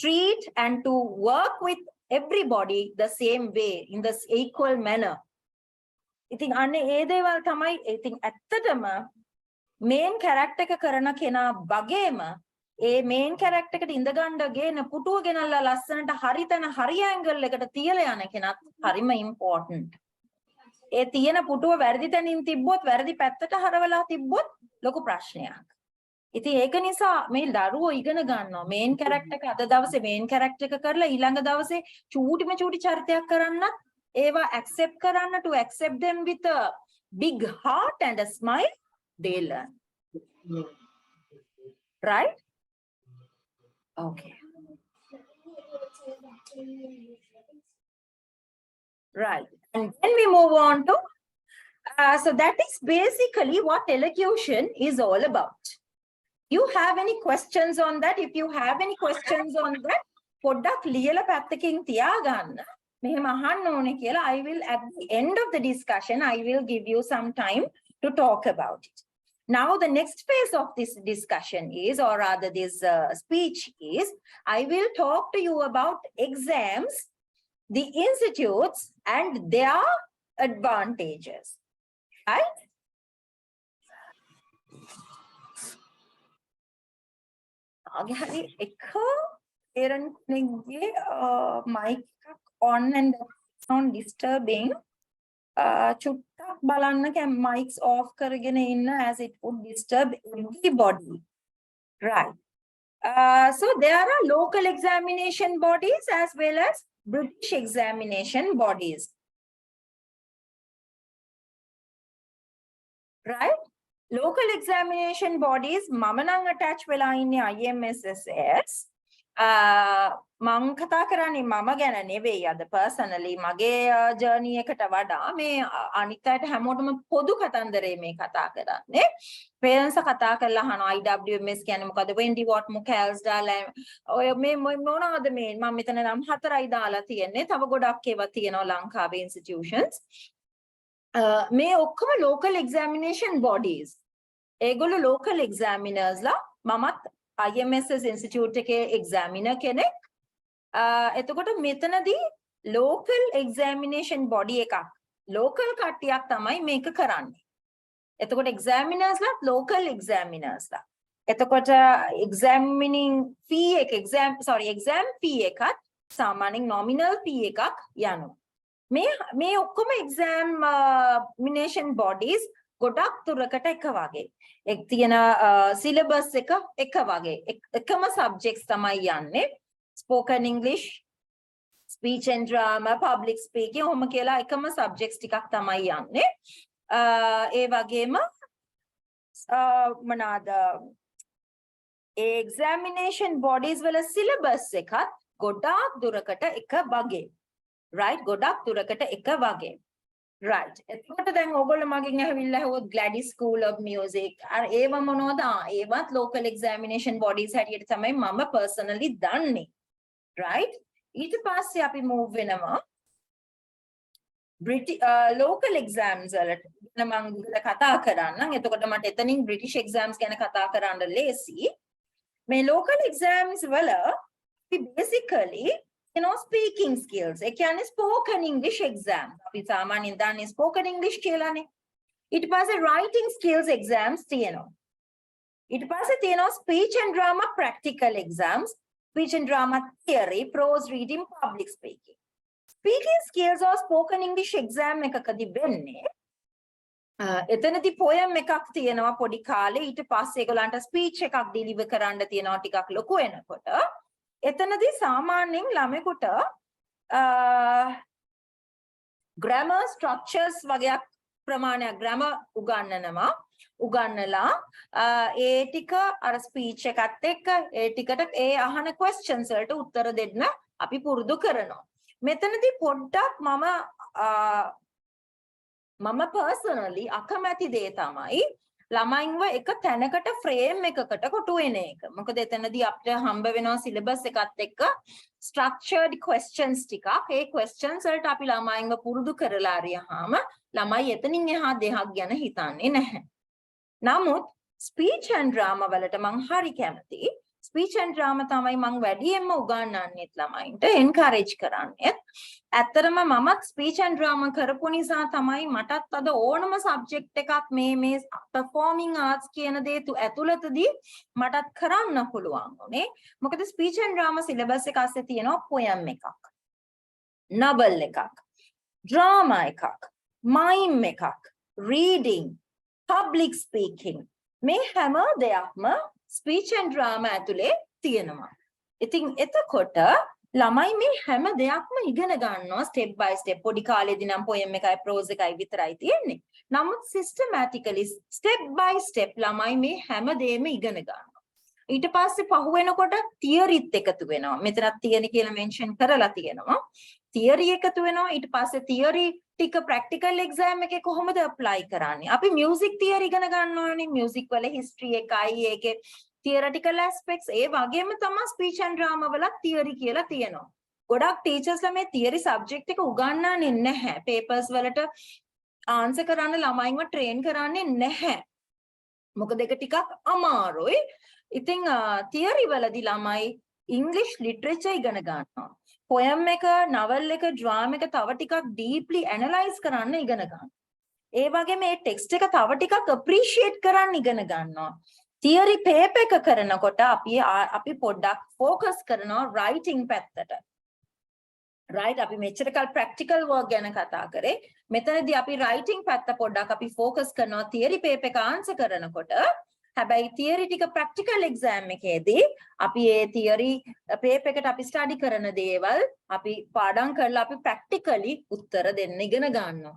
treat and to work with everybody the same way in the equal manner. ඉතින් අනේ ඒ දේවල් තමයි ඉතින් ඇත්තටම main character එක කරන කෙනා වගේම ඒ main character එකට ඉඳ ගන්න ගේන පුටුව ගෙනල්ලා ලස්සනට හරි තැන හරි angle එකට තියලා යන කෙනත් හරිම important. ඒ තියෙන පුටුව වැරදි තැනින් තිබ්බොත් වැරදි පැත්තට හරවලා තිබ්බොත් ලොකු ප්‍රශ්නයක්. ඉතින් ඒක නිසා මේ දරුවෝ ඉගෙන ගන්නවා මේන් කැරක්ටර් එක අද දවසේ මේන් කැරක්ටර් එක කරලා ඊළඟ දවසේ චූටිම චූටි චරිතයක් කරන්නත් ඒවා accept කරන්න to accept them with a big heart and a smile they learn. Right? Okay. Right. And then we move on to, so that is basically what elocution is all about. You have any questions on that? If you have any questions on that, පොඩ්ඩක් ලියලා පැත්තකින් තියාගන්න. මෙහෙම අහන්න ඕනේ කියලා I will at the end of the discussion I will give you some time to talk about it. Now the next phase of this discussion is, or rather this speech is, I will talk to you about exams, the institutes and their advantages. Right? හරි එක පේරන්ට්ගේ mic on and sound disturbing. චුට්ටක් බලන්න mics off කරගෙන ඉන්න as it would disturb everybody. Right. So there are local examination bodies as well as British examination bodies. Right? Local examination bodies, මම නම් attach වෙලා ඉන්නේ IMSSS. මං කතා කරන්නේ මම ගැන නෙවෙයි අද personally මගේ journey එකට වඩා මේ අනිත් අයට හැමෝටම පොදු කතන්දරේ මේ කතා කරන්නේ. parents කතා කරලා අහනවා IWMS කියන්නේ මොකද? Wendy Watmore Cals දාලා ඔය මේ මොනවද මේ මම මෙතන නම් 4යි දාලා තියෙන්නේ. තව ගොඩක් ඒවා තියෙනවා ලංකාවේ institutions. මේ ඔක්කොම local examination bodies. ඒගොල්ලෝ local examiners ලා මමත් IMSS Institute එකේ examiner කෙනෙක්. එතකොට මෙතනදී local examination body එකක් local කට්ටියක් තමයි මේක කරන්නේ. එතකොට examiners ලා local examiners ලා. එතකොට examining fee එක exam fee එකත් සාමාන්‍යයෙන් nominal fee එකක් යනවා. මේ ඔක්කොම examination bodies ගොඩක් දුරකට එක වගේ. එක් තියෙන syllabus එක වගේ. එකම subjects තමයි යන්නේ. Spoken English, speech and drama, public speaking ඔහොම කියලා එකම subjects ටිකක් තමයි යන්නේ. ඒ වගේම මොනවාද examination bodies වල syllabus එකත් ගොඩක් දුරකට එක වගේ. right ගොඩක් දුරකට එක වගේ. right එතකොට දැන් ඕගොල්ලෝ මගෙන් ඇවිල්ලා හවොත් Gladys School of Music අර ඒව මොනවද ඒවත් local examination bodies හැටියට තමයි මම personally දන්නේ. right ඊට පස්සේ අපි move වෙනවා local exams වලට මම කතා කරන්නම්. එතකොට මට එතනින් British exams ගැන කතා කරන්න ලේසි. මේ local exams වල basically speaking skills. ඒ කියන්නේ spoken English exam. අපි සාමාන්‍යයෙන් දන්නේ spoken English කියලානේ. ඊට පස්සේ writing skills exams තියෙනවා. ඊට පස්සේ තියෙනවා speech and drama practical exams, speech and drama theory, prose reading, public speaking. Speaking skills or spoken English exam එකකදී වෙන්නේ එතනදී poem එකක් තියෙනවා පොඩි කාලේ. ඊට පස්සේ ඒගොල්ලන්ට speech එකක් deliver කරන්න තියෙනවා ටිකක් ලොකු වෙනකොට. එතනදී සාමාන්‍යයෙන් ළමෙකුට grammar structures වගේක් ප්‍රමාණයක් grammar උගන්නලා ඒ ටික අර speech එකත් එක්ක ඒ ටිකට ඒ අහන questions වලට උත්තර දෙන්න අපි පුරුදු කරනවා. මෙතනදී පොඩ්ඩක් මම personally අකමැති දේ තමයි ළමයින්ව එක තැනකට frame එකකට කොටු වෙන එක. මොකද එතනදී අපිට හම්බ වෙනවා syllabus එකත් එක්ක structured questions ටිකක්. ඒ questions වලට අපි ළමයින්ව පුරුදු කරලා ආරියාම ළමයි එතනින් එහා දෙහක් ගැන හිතන්නේ නැහැ. නමුත් speech and drama වලට මං හරි කැමතියි. speech and drama තමයි මං වැඩියෙන්ම උගන්වන්නෙත් ළමයින්ට encourage කරන්නෙත්. ඇත්තටම මමත් speech and drama කරපු නිසා තමයි මටත් අද ඕනම subject එකක් මේ performing arts කියන දේ ඇතුළතදී මටත් කරන්න පුළුවන් උනේ. මොකද speech and drama syllabus එක ඇස්සේ තියෙනවා poem එකක්, novel එකක්, drama එකක්, mime එකක්, reading, public speaking. මේ හැම දෙයක්ම speech and drama ඇතුලේ තියෙනවා. ඉතින් එතකොට ළමයි මේ හැම දෙයක්ම ඉගෙන ගන්නවා step by step. පොඩි කාලේදී නම් poem එකයි prose එකයි විතරයි තියෙන්නේ. නමුත් systematically step by step ළමයි මේ හැම දෙයක්ම ඉගෙන ගන්නවා. ඊට පස්සේ පහු වෙනකොට theoryත් එකතු වෙනවා. මෙතනත් තියෙන කියලා mention කරලා තියෙනවා. theory එකතු වෙනවා. ඊට පස්සේ theory ටික practical exam එකේ කොහොමද apply කරන්නේ? අපි music theory ඉගෙන ගන්නවානේ. music වල history එකයි ඒකේ theoretical aspects ඒ වගේම තමයි speech and drama වල theory කියලා තියෙනවා. ගොඩක් teachersලා මේ theory subject එක උගන්වන්නේ නැහැ. papers වලට answer කරන්න ළමයින්ව train කරන්නේ නැහැ. මොකද ඒක ටිකක් අමාරුයි. ඉතින් theory වලදී ළමයි English literature ඉගෙන ගන්නවා. poem එක, novel එක, drama එක තව ටිකක් deeply analyze කරන්න ඉගෙන ගන්නවා. ඒ වගේම මේ text එක තව ටිකක් appreciate කරන්න ඉගෙන ගන්නවා. theory paper එක කරනකොට අපි පොඩ්ඩක් focus කරනවා writing පැත්තට. right අපි මෙච්චර කල් practical work ගැන කතා කරේ. මෙතනදී අපි writing පැත්ත පොඩ්ඩක් අපි focus කරනවා theory paper එක answer කරනකොට හැබැයි theory ටික practical exam එකේදී අපි ඒ theory paper එකට අපි study කරන දේවල් අපි පාඩම් කරලා අපි practically උත්තර දෙන්න ඉගෙන ගන්නවා.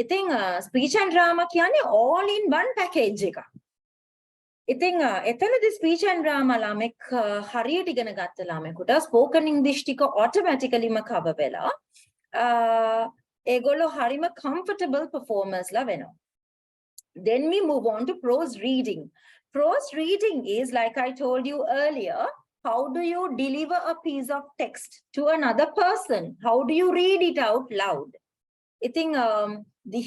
ඉතින් speech and drama කියන්නේ all in one package එකක්. ඉතින් එතනදී speech and drama ළමෙක් හරියට ඉගෙන ගත්ත ළමෙකුට spoken English ටික automaticallyම cover වෙලා ඒගොල්ලෝ හරිම comfortable performers ලා වෙනවා. Then we move on to prose reading. Prose reading is, like I told you earlier, how do you deliver a piece of text to another person? How do you read it out loud? I think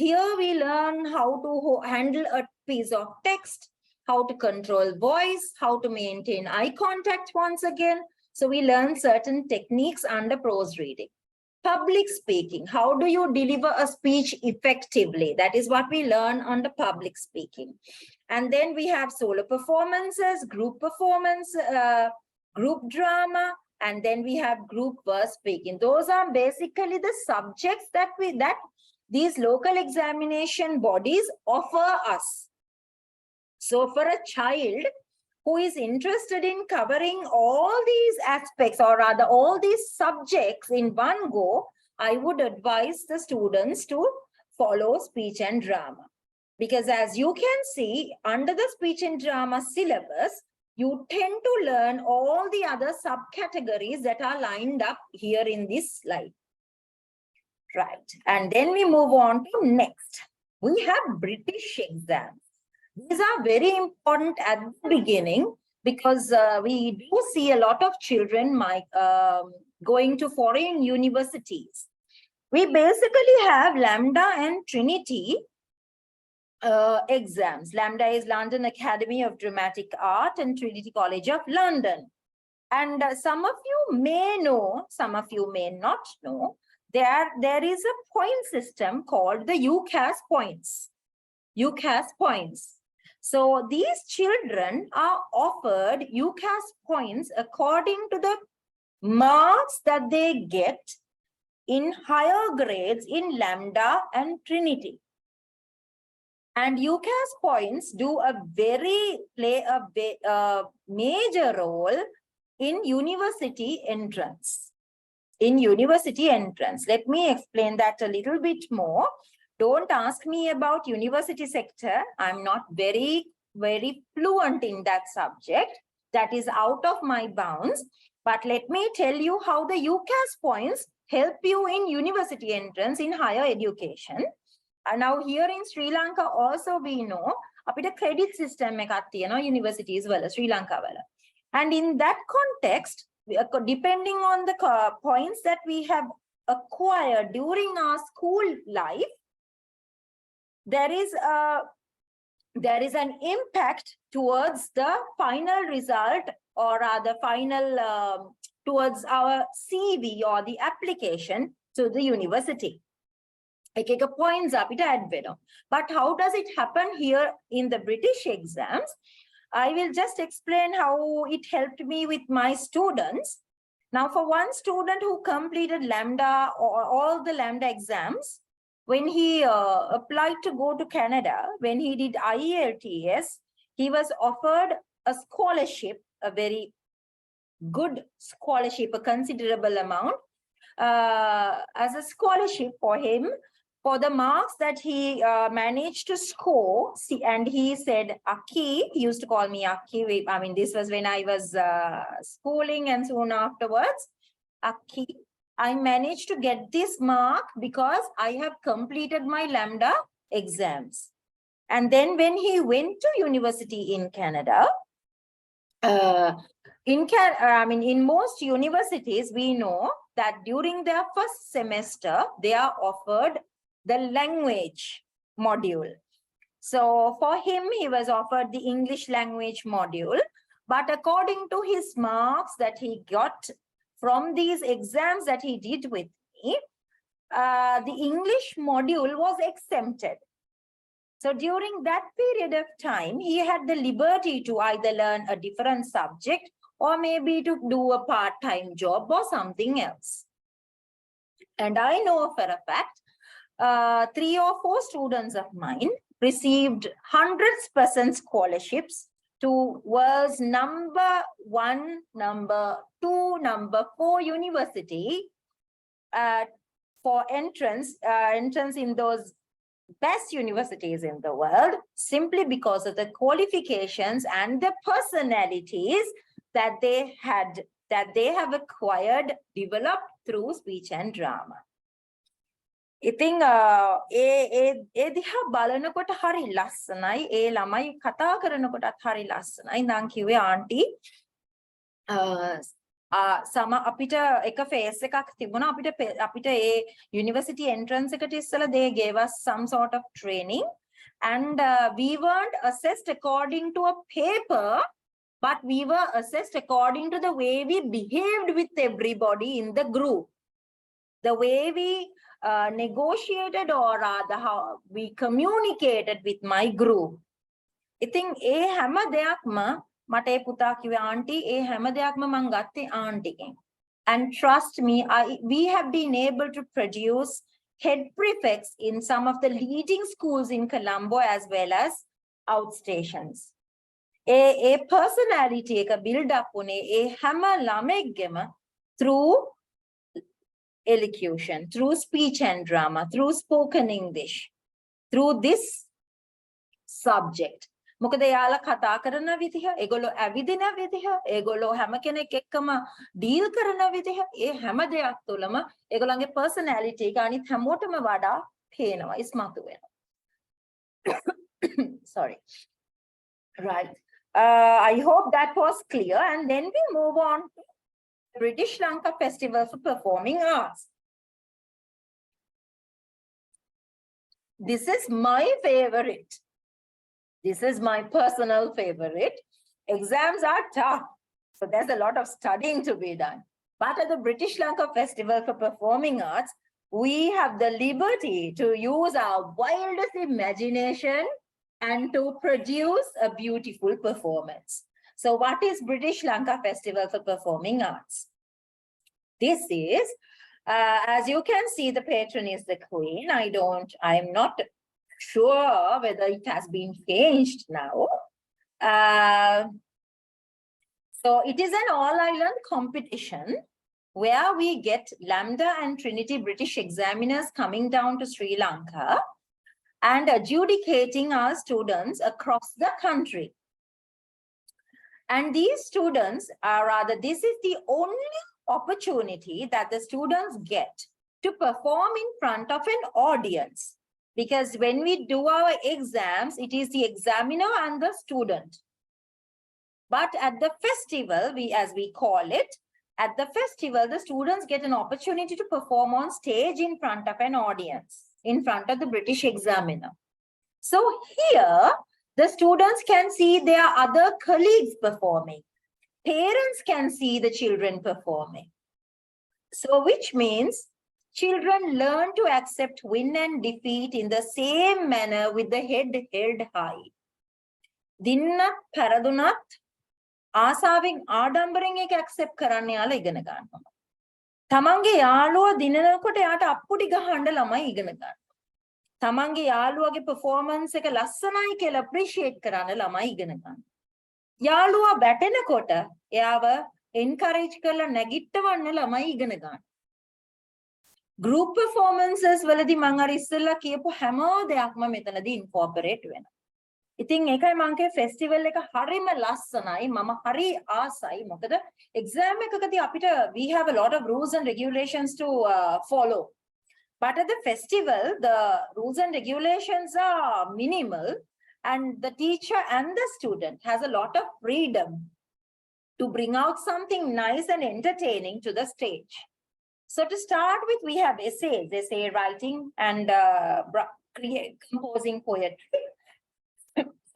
here we learn how to handle a piece of text, how to control voice, how to maintain eye contact once again. So we learn certain techniques under prose reading. Public speaking, how do you deliver a speech effectively? That is what we learn under public speaking. And then we have solo performances, group performance, group drama, and then we have group verse speaking. Those are basically the subjects that these local examination bodies offer us. So for a child who is interested in covering all these aspects, or rather all these subjects in one go, I would advise the students to follow speech and drama. Because as you can see, under the speech and drama syllabus, you tend to learn all the other subcategories that are lined up here in this slide. Right, and then we move on to next. We have British exams. These are very important at the beginning because we do see a lot of children going to foreign universities. We basically have Lambda and Trinity exams. Lambda is London Academy of Dramatic Art and Trinity College of London. And some of you may know, some of you may not know, there is a point system called the UCAS points. UCAS points. So these children are offered UCAS points according to the marks that they get in higher grades in Lambda and Trinity. And UCAS points play a major role in university entrance. Let me explain that a little bit more. Don't ask me about university sector. I'm not very fluent in that subject. That is out of my bounds. But let me tell you how the UCAS points help you in university entrance in higher education. And now here in Sri Lanka also we know apita credit system එකක් තියෙනවා universities වල Sri Lanka වල. And in that context, depending on the points that we have acquired during our school life, there is an impact towards the final result, or rather final towards our CV or the application to the university. Ek points apita add venom. But how does it happen here in the British exams? I will just explain how it helped me with my students. Now, for one student who completed Lambda or all the Lambda exams, when he applied to go to Canada, when he did IELTS, he was offered a scholarship, a very good scholarship, a considerable amount, as a scholarship for him, for the marks that he managed to score. And he said, Aki, he used to call me Aki. I mean, this was when I was schooling, and soon afterwards, Aki, I managed to get this mark because I have completed my Lambda exams. And then when he went to university in Canada, in most universities, we know that during their first semester, they are offered the language module. So for him, he was offered the English language module, but according to his marks that he got from these exams that he did with me, the English module was exempted. So during that period of time, he had the liberty to either learn a different subject or maybe to do a part-time job or something else. And I know for a fact, 3 or 4 students of mine received 100% scholarships to world's number 1, number 2, number 4 university for entrance in those best universities in the world, simply because of the qualifications and the personalities that they have acquired, developed through speech and drama. ඉතින් ඒ දිහා බලනකොට හරි ලස්සනයි. ඒ ළමයි කතා කරනකොටත් හරි ලස්සනයි. නම් කිව්වේ ආන්ටි සම අපිට එක ෆේස් එකක් තිබුණා. අපිට ඒ යුනිවර්සිටි එන්ට්‍රන්ස් එකට ඉස්සලා they gave us some sort of training and we weren't assessed according to a paper, but we were assessed according to the way we behaved with everybody in the group, the way we negotiated, or rather how we communicated with my group. ඉතින් ඒ හැම දෙයක්ම මට ඒ පුතා කිව්වේ aunty ඒ හැම දෙයක්ම මං ගත්තේ ආන්ටිගෙන්. And trust me, we have been able to produce head prefects in some of the leading schools in Colombo as well as outstations. A personality එක build up උනේ ඒ හැම ළමෙක්ගෙම through elocution, through speech and drama, through spoken English, through this subject. මොකද යාලා කතා කරන විදිහ, ඒගොල්ලෝ ඇවිදින විදිහ, ඒගොල්ලෝ හැම කෙනෙක් එක්කම ඩීල් කරන විදිහ, ඒ හැම දෙයක් තුළම ඒගොල්ලන්ගේ personality එක අනිත් හැමෝටම වඩා පේනවා, ඉස්මතු වෙනවා. Sorry. Right. I hope that was clear. And then we move on to British Lanka Festival for Performing Arts. This is my favorite. This is my personal favorite. Exams are tough, so there's a lot of studying to be done. But at the British Lanka Festival for Performing Arts, we have the liberty to use our wildest imagination and to produce a beautiful performance. So what is British Lanka Festival for Performing Arts? This is, as you can see, the patron is the Queen. I'm not sure whether it has been changed now. So it is an all-island competition where we get Lambda and Trinity British examiners coming down to Sri Lanka and adjudicating our students across the country. And these students are rather, this is the only opportunity that the students get to perform in front of an audience. Because when we do our exams, it is the examiner and the student. But at the festival, as we call it, at the festival, the students get an opportunity to perform on stage in front of an audience, in front of the British examiner. So here, the students can see their other colleagues performing. Parents can see the children performing. So which means children learn to accept win and defeat in the same manner with the head held high. දින්නත් පෙරදුනත් ආසාවෙන් ආඩම්බරෙන් ඒක accept කරන්න යාලා ඉගෙන ගන්නවා. තමන්ගේ යාළුවා දිනනකොට යාට අප්පුඩි ගහන්න ළමයි ඉගෙන ගන්නවා. තමන්ගේ යාළුවාගේ performance එක ලස්සනයි කියලා appreciate කරන්න ළමයි ඉගෙන ගන්නවා. යාළුවා බැටෙනකොට එයාව encourage කරලා නැගිටවන්න ළමයි ඉගෙන ගන්නවා. Group performances වලදී මම අර ඉස්සෙල්ලා කියපු හැම දෙයක්ම මෙතනදී incorporate වෙනවා. ඉතින් ඒකයි මම කියේ festival එක හරිම ලස්සනයි. මම හරි ආසයි. මොකද exam එකකදී අපිට we have a lot of rules and regulations to follow. But at the festival, the rules and regulations are minimal, and the teacher and the student has a lot of freedom to bring out something nice and entertaining to the stage. So to start with, we have essays, essay writing and composing poetry.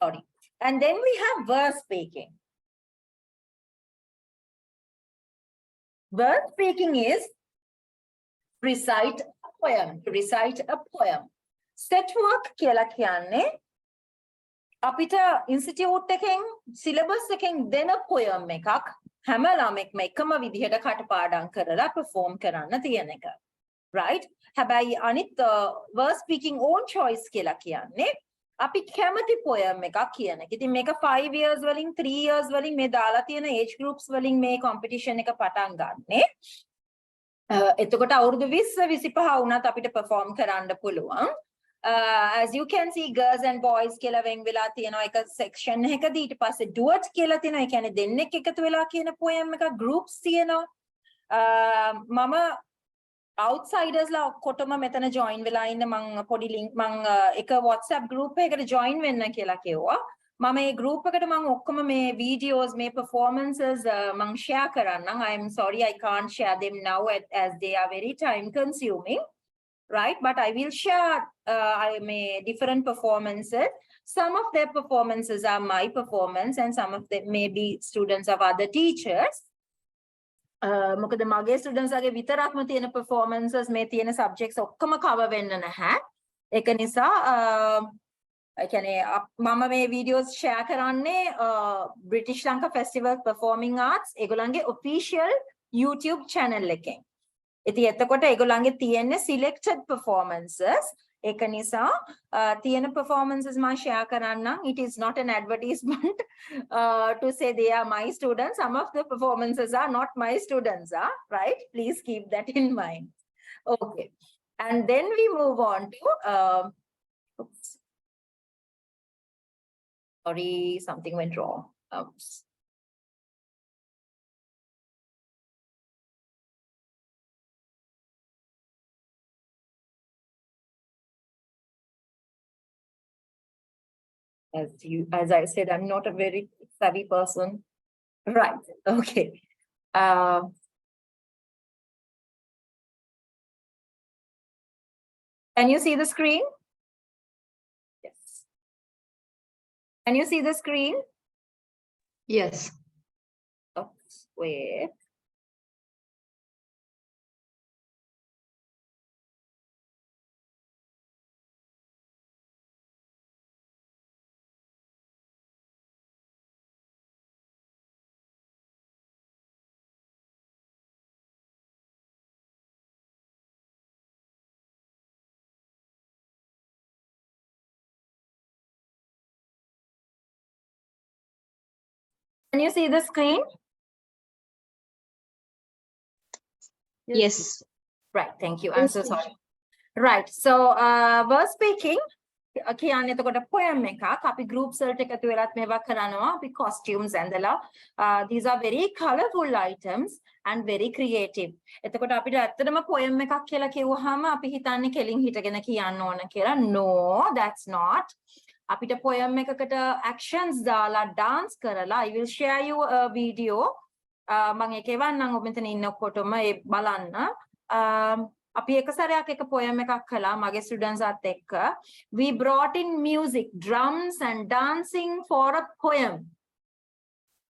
Sorry. And then we have verse speaking. Verse speaking is recite a poem, to recite a poem. Set work කියලා කියන්නේ අපිට institute එකෙන් syllabus එකෙන් දෙන poem එකක් හැම ළමෙක්ම එකම විදිහට කටපාඩම් කරලා perform කරන්න තියෙන එක. Right? හැබැයි අනිත් verse speaking own choice කියලා කියන්නේ අපි කැමති poem එකක් කියන එක. ඉතින් මේක 5 years වලින් 3 years වලින් මේ දාලා තියෙන age groups වලින් මේ competition එක පටන් ගන්නෙ. එතකොට අවුරුදු 20 25 වුණත් අපිට perform කරන්න පුළුවන්. As you can see girls and boys කියලා වෙන් වෙලා තියෙනවා එක section එකකදී ඊට පස්සේ duet කියලා තියෙනවා. ඒ කියන්නේ දෙන්නෙක් එකතු වෙලා කියන poem එක groups තියෙනවා. මම outsiders ලා ඔක්කොටම මෙතන join වෙලා ඉන්න මම පොඩි link මම එක WhatsApp group එකකට join වෙන්න කියලා කිව්වා. මම මේ group එකට මම ඔක්කොම මේ videos මේ performances මම share කරන්නම්. I am sorry I can't share them now as they are very time consuming, right? But I will share different performances. Some of their performances are my performance and some of them may be students of other teachers. මොකද මගේ students ලාගේ විතරක්ම තියෙන performances මේ තියෙන subjects ඔක්කොම cover වෙන්න නැහැ. ඒක නිසා ඒ කියන්නේ මම මේ videos share කරන්නේ British Lanka Festival Performing Arts ඒගොල්ලන්ගේ official YouTube channel එකෙන්. ඉතින් එතකොට ඒගොල්ලන්ගේ තියෙන්නේ selected performances. ඒක නිසා තියෙන performances මම share කරන්නම්. It is not an advertisement to say they are my students. Some of the performances are not my students, right? Please keep that in mind. Okay. And then we move on to oops. Sorry, something went wrong. Oops. As I said, I'm not a very savvy person. Right. Okay. Can you see the screen? Yes. Can you see the screen? Yes. Oops, wait. Can you see the screen? Yes. Right, thank you. I'm so sorry. Right, so we're speaking. කියන්නේ එතකොට poem එකක් අපි groups වලට එකතු වෙලත් මේවා කරනවා අපි costumes ඇඳලා these are very colorful items and very creative. එතකොට අපිට ඇත්තටම poem එකක් කියලා කිව්වහම අපි හිතන්නේ කෙලින් හිටගෙන කියන්න ඕන කියලා. No, that's not. අපිට poem එකකට actions දාලා dance කරලා I will share you a video. මම ඒක එවන්නම් ඔබ මෙතන ඉන්න ඔක්කොටම ඒ බලන්න. අපි එක සැරයක් එක poem එකක් කළා මගේ students අත් එක්ක. We brought in music, drums and dancing for a poem.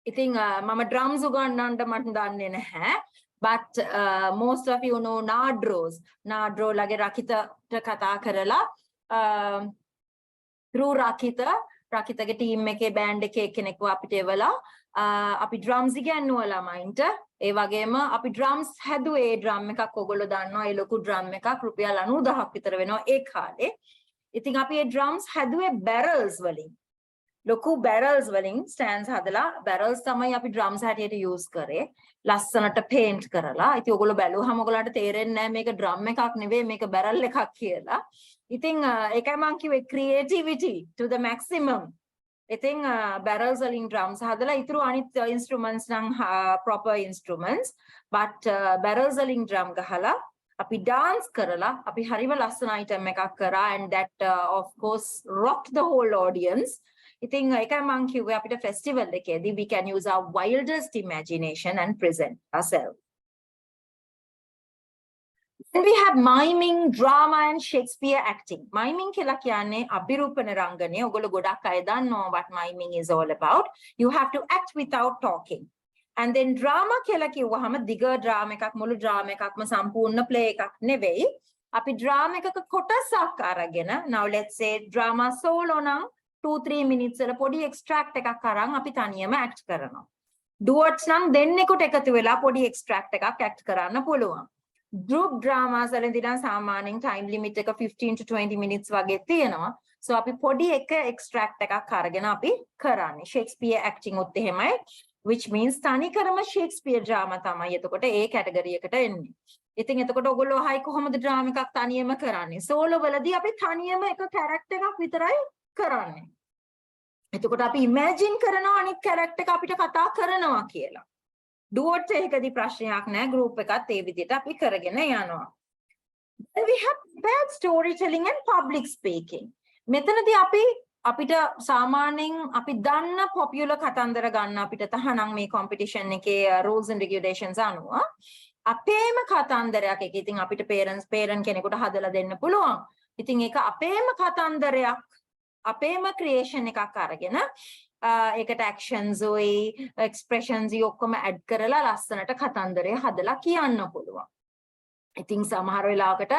ඉතින් මම drums උගන්වන්න මට දන්නේ නැහැ. But most of you know Nadros. Nadro ලගේ රකිතට කතා කරලා through රකිතගේ team එකේ band එකේ කෙනෙක්ව අපිට එවලා අපි drums ඉගෙනුවා ළමයින්ට. ඒ වගේම අපි drums හැදුවේ drum එකක් ඔයගොල්ලෝ දන්නවා ඒ ලොකු drum එකක් රුපියල් 90000ක් විතර වෙනවා ඒ කාලේ. ඉතින් අපි ඒ drums හැදුවේ barrels වලින්. ලොකු barrels වලින් stands හදලා barrels තමයි අපි drums හැටියට use කරේ. ලස්සනට paint කරලා. ඉතින් ඔයගොල්ලෝ බැලුවහම ඔයගොල්ලන්ට තේරෙන්නේ නැහැ මේක drum එකක් නෙවෙයි මේක barrel එකක් කියලා. ඉතින් ඒකයි මම කිව්වේ creativity to the maximum. ඉතින් barrels වලින් drums හදලා ඉතුරු අනිත් instruments නම් proper instruments but barrels වලින් drum ගහලා අපි dance කරලා අපි හරිම ලස්සන item එකක් කරා and that of course rocked the whole audience. ඉතින් ඒකයි මම කිව්වේ අපිට festival එකේදී we can use our wildest imagination and present ourselves. Then we have miming, drama and Shakespeare acting. Miming කියලා කියන්නේ අභිරූපණ රංගනය. ඔයගොල්ලෝ ගොඩක් අය දන්නවා what miming is all about. You have to act without talking. And then drama කියලා කිව්වහම දිග drama එකක් මුළු drama එකක්ම සම්පූර්ණ play එකක් නෙවෙයි. අපි drama එකක කොටසක් අරගෙන now let's say drama solo නම් 2-3 minutes වල පොඩි extract එකක් අරන් අපි තනියම act කරනවා. Duets නම් දෙන්නෙකුට එකතු වෙලා පොඩි extract එකක් act කරන්න පුළුවන්. group dramas වලින් දින සාමාන්‍යයෙන් time limit එක 15 to 20 minutes වගේ තියෙනවා. So අපි පොඩි එක extract එකක් අරගෙන අපි කරන්නේ. Shakespeare acting උත් එහෙමයි. Which means තනිකරම Shakespeare drama තමයි. එතකොට ඒ category එකට එන්නේ. ඉතින් එතකොට ඔයගොල්ලෝ හයි කොහොමද drama එකක් තනියම කරන්නේ? solo වලදී අපි තනියම එක character එකක් විතරයි කරන්නේ. එතකොට අපි imagine කරනවා අනිත් character එක අපිට කතා කරනවා කියලා. duet එකකදී ප්‍රශ්නයක් නැහැ. group එකත් ඒ විදිහට අපි කරගෙන යනවා. Then we have bad storytelling and public speaking. මෙතනදී අපිට සාමාන්‍යයෙන් අපි දන්න popular කතන්දර ගන්න අපිට තහනම් මේ competition එකේ rules and regulations අනුව අපේම කතන්දරයක් එක ඉතින් අපිට parent කෙනෙකුට හදලා දෙන්න පුළුවන්. ඉතින් ඒක අපේම කතන්දරයක් අපේම creation එකක් අරගෙන ඒකට actions උයි expressions උයි ඔක්කොම add කරලා ලස්සනට කතන්දරය හදලා කියන්න පුළුවන්. ඉතින් සමහර වෙලාවකට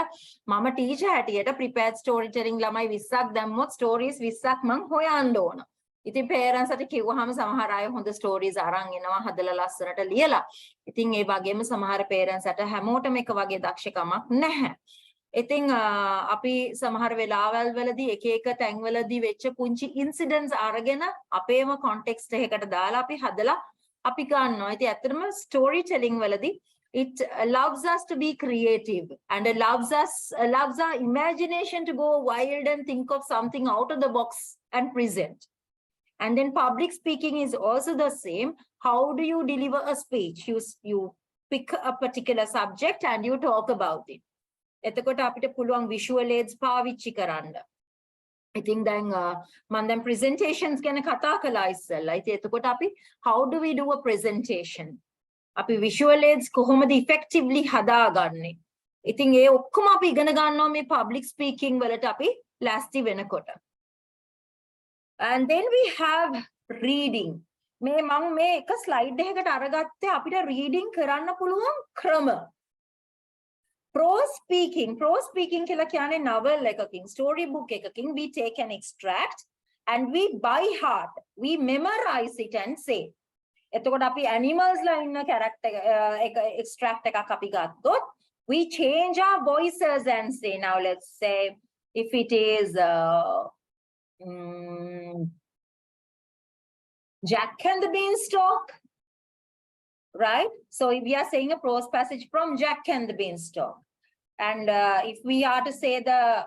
මම ටීචර් හැටියට prepared storytelling ළමයි 20ක් දැම්මොත් stories 20ක් මං හොයන්න ඕන. ඉතින් parents අට කිව්වහම සමහර අය හොඳ stories අරන් එනවා හදලා ලස්සනට ලියලා. ඉතින් ඒ වගේම සමහර parents අට හැමෝටම එක වගේ දක්ෂකමක් නැහැ. ඉතින් අපි සමහර වෙලාවල් වලදී එක තැන්වලදී වෙච්ච පුංචි incidents අරගෙන අපේම context එකකට දාලා අපි හදලා අපි ගන්නවා. ඉතින් ඇත්තටම storytelling වලදී it allows us to be creative and allows our imagination to go wild and think of something out of the box and present. And then public speaking is also the same. How do you deliver a speech? You pick a particular subject and you talk about it. එතකොට අපිට පුළුවන් visual aids පාවිච්චි කරන්න. I think then මම presentations ගැන කතා කළා ඉස්සෙල්ලා. ඉතින් එතකොට අපි how do we do a presentation? අපි visual aids කොහොමද effectively හදාගන්නේ? ඉතින් ඒ ඔක්කොම අපි ඉගෙන ගන්නවා මේ public speaking වලට අපි ලෑස්ති වෙනකොට. And then we have reading. මම මේ එක slide එකකට අරගත්තේ අපිට reading කරන්න පුළුවන් ක්‍රම. Prose speaking කියලා කියන්නේ novel එකකින්, story book එකකින් we take an extract and we by heart, we memorize it and say. එතකොට අපි animals ලා ඉන්න character extract එකක් අපි ගත්තොත් we change our voices and say, now let's say if it is Jack and the Beanstalk, right? So if we are saying a prose passage from Jack and the Beanstalk, and if we are to say the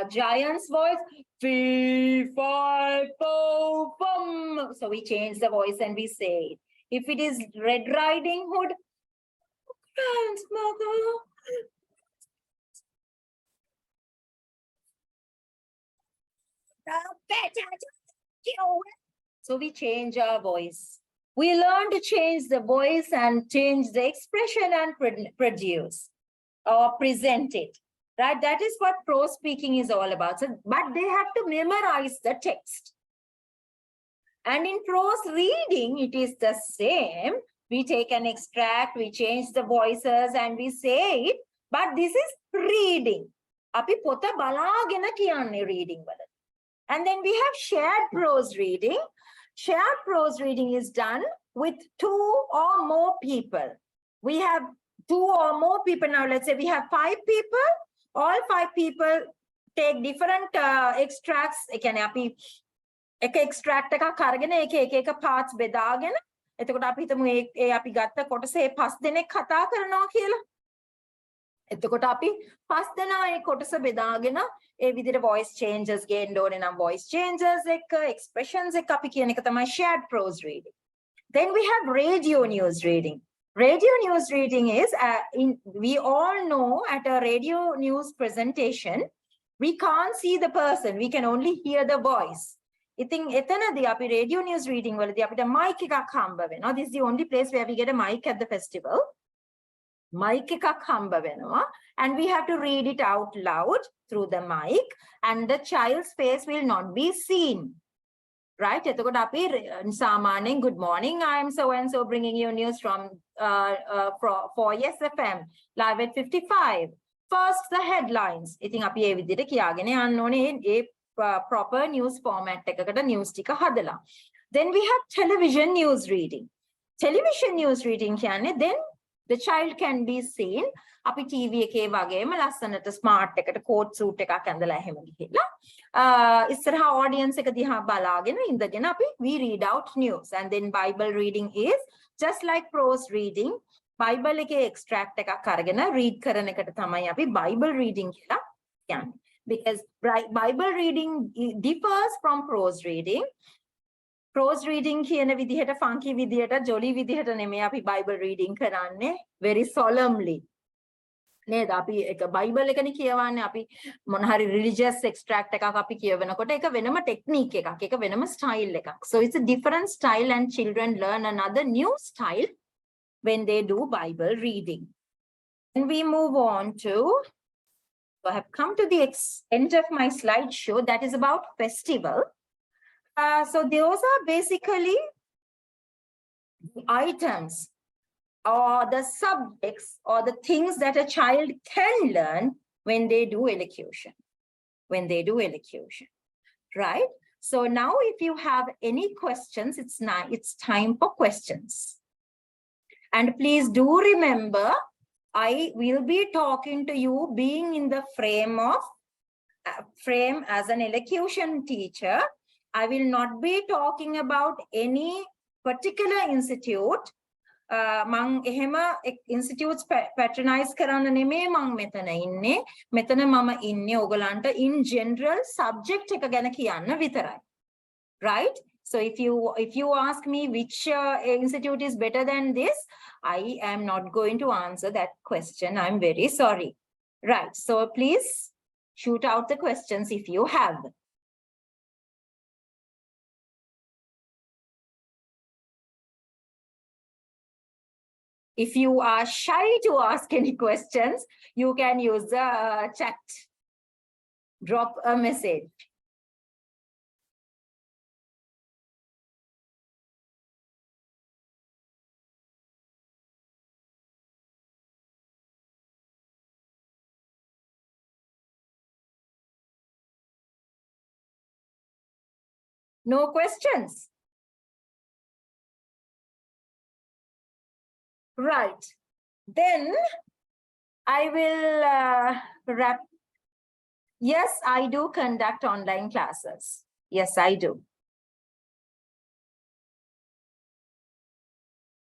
giant's voice, fee, fi, fo, fum. So we change the voice and we say it. If it is Red Riding Hood, grandmother. So we change our voice. We learn to change the voice and change the expression and produce or present it. Right? That is what prose speaking is all about. So, but they have to memorize the text. And in prose reading, it is the same. We take an extract, we change the voices and we say it. But this is reading. Api pota balagena kiyanne reading wala. And then we have shared prose reading. Shared prose reading is done with 2 or more people. We have 2 or more people. Now let's say we have 5 people. All 5 people take different extracts. එකනේ අපි එක extract එකක් අරගෙන එක parts බෙදාගෙන එතකොට අපි හිතමු ඒ අපි ගත්ත කොටසේ 5 දෙනෙක් කතා කරනවා කියලා. එතකොට අපි 5 දෙනා ඒ කොටස බෙදාගෙන ඒ විදිහට voice changes ගේන්න ඕනේ නම් voice changes එක expressions එක අපි කියන එක තමයි shared prose reading. Then we have radio news reading. Radio news reading is, we all know at a radio news presentation, we can't see the person, we can only hear the voice. ඉතින් එතනදී අපි radio news reading වලදී අපිට mic එකක් හම්බ වෙනවා. This is the only place where we get a mic at the festival. Mic එකක් හම්බ වෙනවා. And we have to read it out loud through the mic and the child's face will not be seen. Right? එතකොට අපි සාමාන්‍යයෙන් good morning, I am so and so bringing you news from for Yes FM live at 55. First the headlines. ඉතින් අපි ඒ විදිහට කියාගෙන යන්න ඕනේ ඒ proper news format එකකට news ටික හදලා. Then we have television news reading. Television news reading කියන්නේ then The child can be seen අපි TV එකේ වගේම ලස්සනට ස්මාර්ට් එකට කෝට් සූට් එකක් ඇඳලා එහෙම ගිහිල්ලා ඉස්සරහා audience එක දිහා බලාගෙන ඉඳගෙන අපි we read out news, and then Bible reading is just like prose reading. Bible එකේ extract එකක් අරගෙන read කරන එකට තමයි අපි Bible reading කියලා කියන්නේ. Because Bible reading differs from prose reading. Prose reading කියන විදිහට funky විදිහට jolly විදිහට නෙමෙයි අපි Bible reading කරන්නේ, very solemnly. නේද? අපි එක බයිබල් එකනේ කියවන්නේ, අපි මොන හරි religious extract එකක් අපි කියවනකොට ඒක වෙනම technique එකක්, ඒක වෙනම style එකක්. So it's a different style, and children learn another new style when they do Bible reading. And we move on to, so I have come to the end of my slideshow, that is about festival. So those are basically items or the subjects or the things that a child can learn when they do elocution. Right? So now if you have any questions, it's time for questions. And please do remember, I will be talking to you being in the frame as an elocution teacher. I will not be talking about any particular institute. මං එහෙම institutes patronize කරන්න නෙමෙයි මං මෙතන ඉන්නේ. මෙතන මම ඉන්නේ ඔයගලන්ට in general subject එක ගැන කියන්න විතරයි. Right? So if you ask me which institute is better than this, I am not going to answer that question. I'm very sorry. Right. So please shoot out the questions if you have them. If you are shy to ask any questions, you can use the chat. Drop a message. No questions? Right. Then I will wrap. Yes, I do conduct online classes. Yes, I do.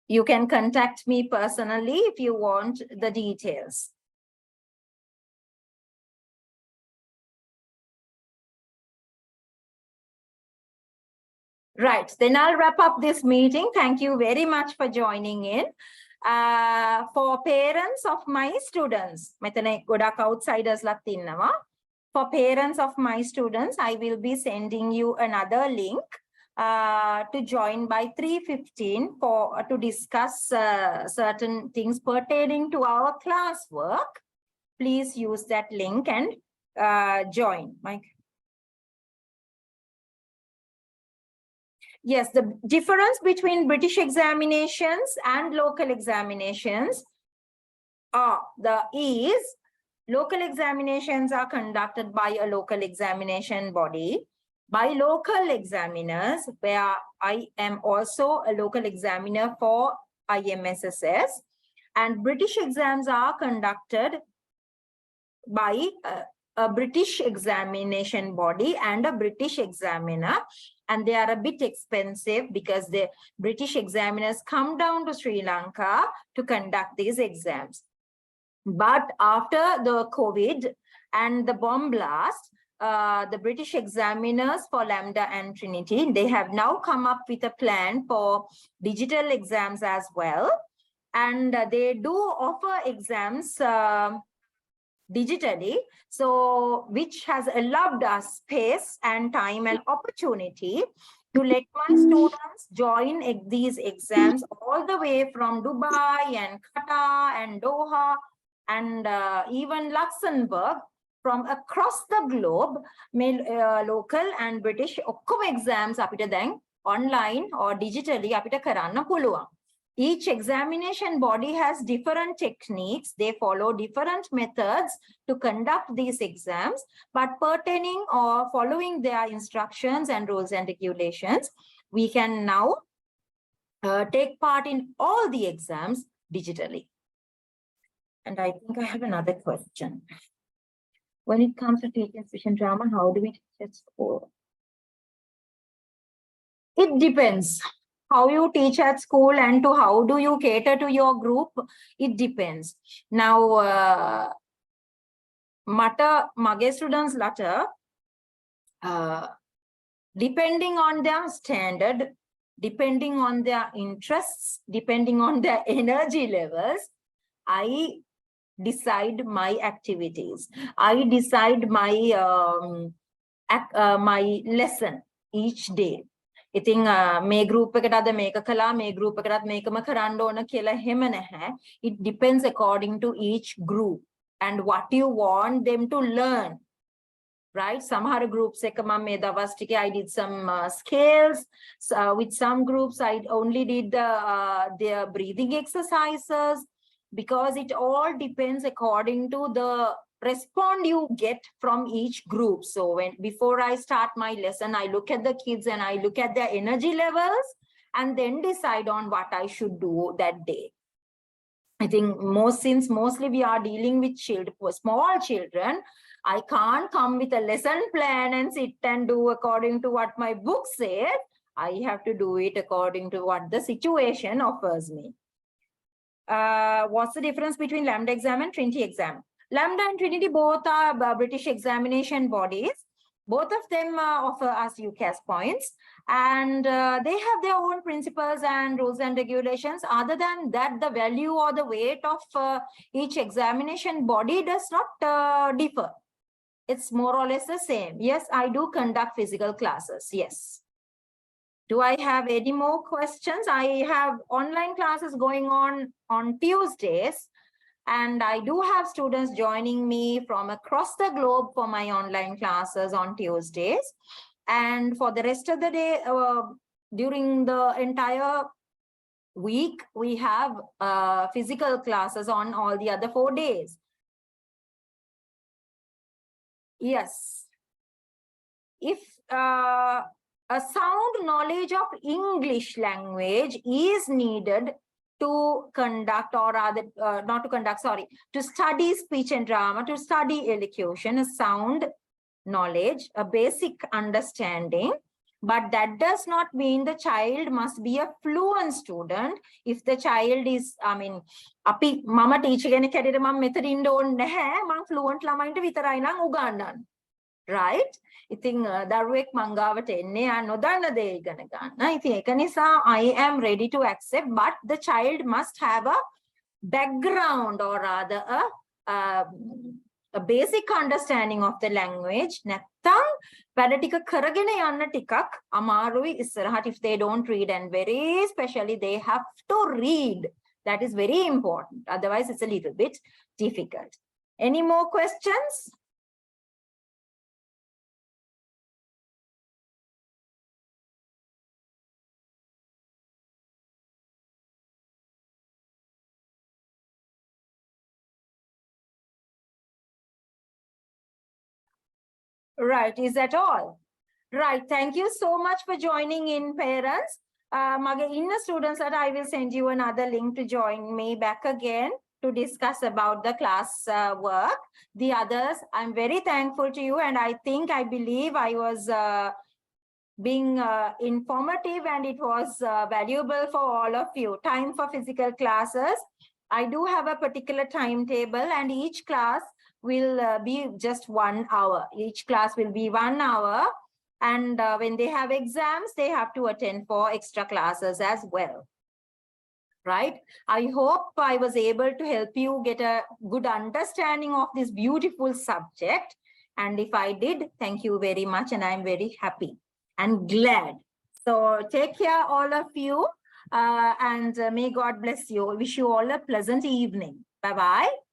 You can contact me personally if you want the details. Right, then I'll wrap up this meeting. Thank you very much for joining in. For parents of my students, මෙතන ගොඩක් outsiders ලත් ඉන්නවා. For parents of my students, I will be sending you another link to join by 3:15 to discuss certain things pertaining to our classwork. Please use that link and join. Mike. Yes, the difference between British examinations and local examinations is local examinations are conducted by a local examination body, by local examiners, where I am also a local examiner for IMSSS, and British exams are conducted by a British examination body and a British examiner. And they are a bit expensive because the British examiners come down to Sri Lanka to conduct these exams. But after the COVID and the bomb blast, the British examiners for Lambda and Trinity, they have now come up with a plan for digital exams as well. And they do offer exams digitally, so which has allowed us space and time and opportunity to let my students join these exams all the way from Dubai and Qatar and Doha and even Luxembourg, from across the globe. Local and British ඔක්කොම exams අපිට දැන් online or digitally අපිට කරන්න පුළුවන්. Each examination body has different techniques. They follow different methods to conduct these exams, but pertaining or following their instructions and rules and regulations, we can now take part in all the exams digitally. And I think I have another question. When it comes to teaching speech and drama, how do we teach at school? It depends. How you teach at school and to how do you cater to your group, it depends. Now, mage students latter, depending on their standard, depending on their interests, depending on their energy levels, I decide my activities. I decide my my lesson each day. ඉතින් මේ group එකට අද මේක කළා මේ group එකටත් මේකම කරන්න ඕන කියලා හැම නැහැ. It depends according to each group and what you want them to learn. Right? සමහර groups එක මම මේ දවස් ටිකේ I did some scales. With some groups I only did their breathing exercises, because it all depends according to the response you get from each group. So before I start my lesson, I look at the kids and I look at their energy levels and then decide on what I should do that day. I think since mostly we are dealing with small children, I can't come with a lesson plan and sit and do according to what my book says. I have to do it according to what the situation offers me. What's the difference between Lambda exam and Trinity exam? Lambda and Trinity both are British examination bodies. Both of them offer us UCAS points, and they have their own principles and rules and regulations. Other than that, the value or the weight of each examination body does not differ. It's more or less the same. Yes, I do conduct physical classes. Yes. Do I have any more questions? I have online classes going on Tuesdays, and I do have students joining me from across the globe for my online classes on Tuesdays. And for the rest of the day, during the entire week, we have physical classes on all the other 4 days. Yes. If a sound knowledge of English language is needed to conduct, or rather not to conduct, sorry, to study speech and drama, to study elocution, a sound knowledge, a basic understanding, but that does not mean the child must be a fluent student. If the child is, I mean, mama teacher කෙනෙක් හැටියට මම මෙතන ඉන්න ඕනේ නැහැ, මම fluent ළමයින්ට විතරයි නම් උගන්වන්නේ. Right? ඉතින් දරුවෙක් මං ගාවට එන්නේ නොදන්න දේ ඉගෙන ගන්න. ඉතින් ඒක නිසා I am ready to accept, but the child must have a background, or rather a basic understanding of the language. නැත්තම් වැඩ ටික කරගෙන යන්න ටිකක් අමාරුයි ඉස්සරහට if they don't read, and very especially they have to read. That is very important. Otherwise it's a little bit difficult. Any more questions? Right, is that all? Right, thank you so much for joining in, parents. Mage inna students that I will send you another link to join me back again to discuss about the class work. The others, I'm very thankful to you, and I believe I was being informative, and it was valuable for all of you. Time for physical classes. I do have a particular timetable, and each class will be just 1 hour. Each class will be 1 hour. And when they have exams, they have to attend 4 extra classes as well. Right? I hope I was able to help you get a good understanding of this beautiful subject. And if I did, thank you very much. And I'm very happy and glad. So take care, all of you. And may God bless you. Wish you all a pleasant evening. Bye-bye.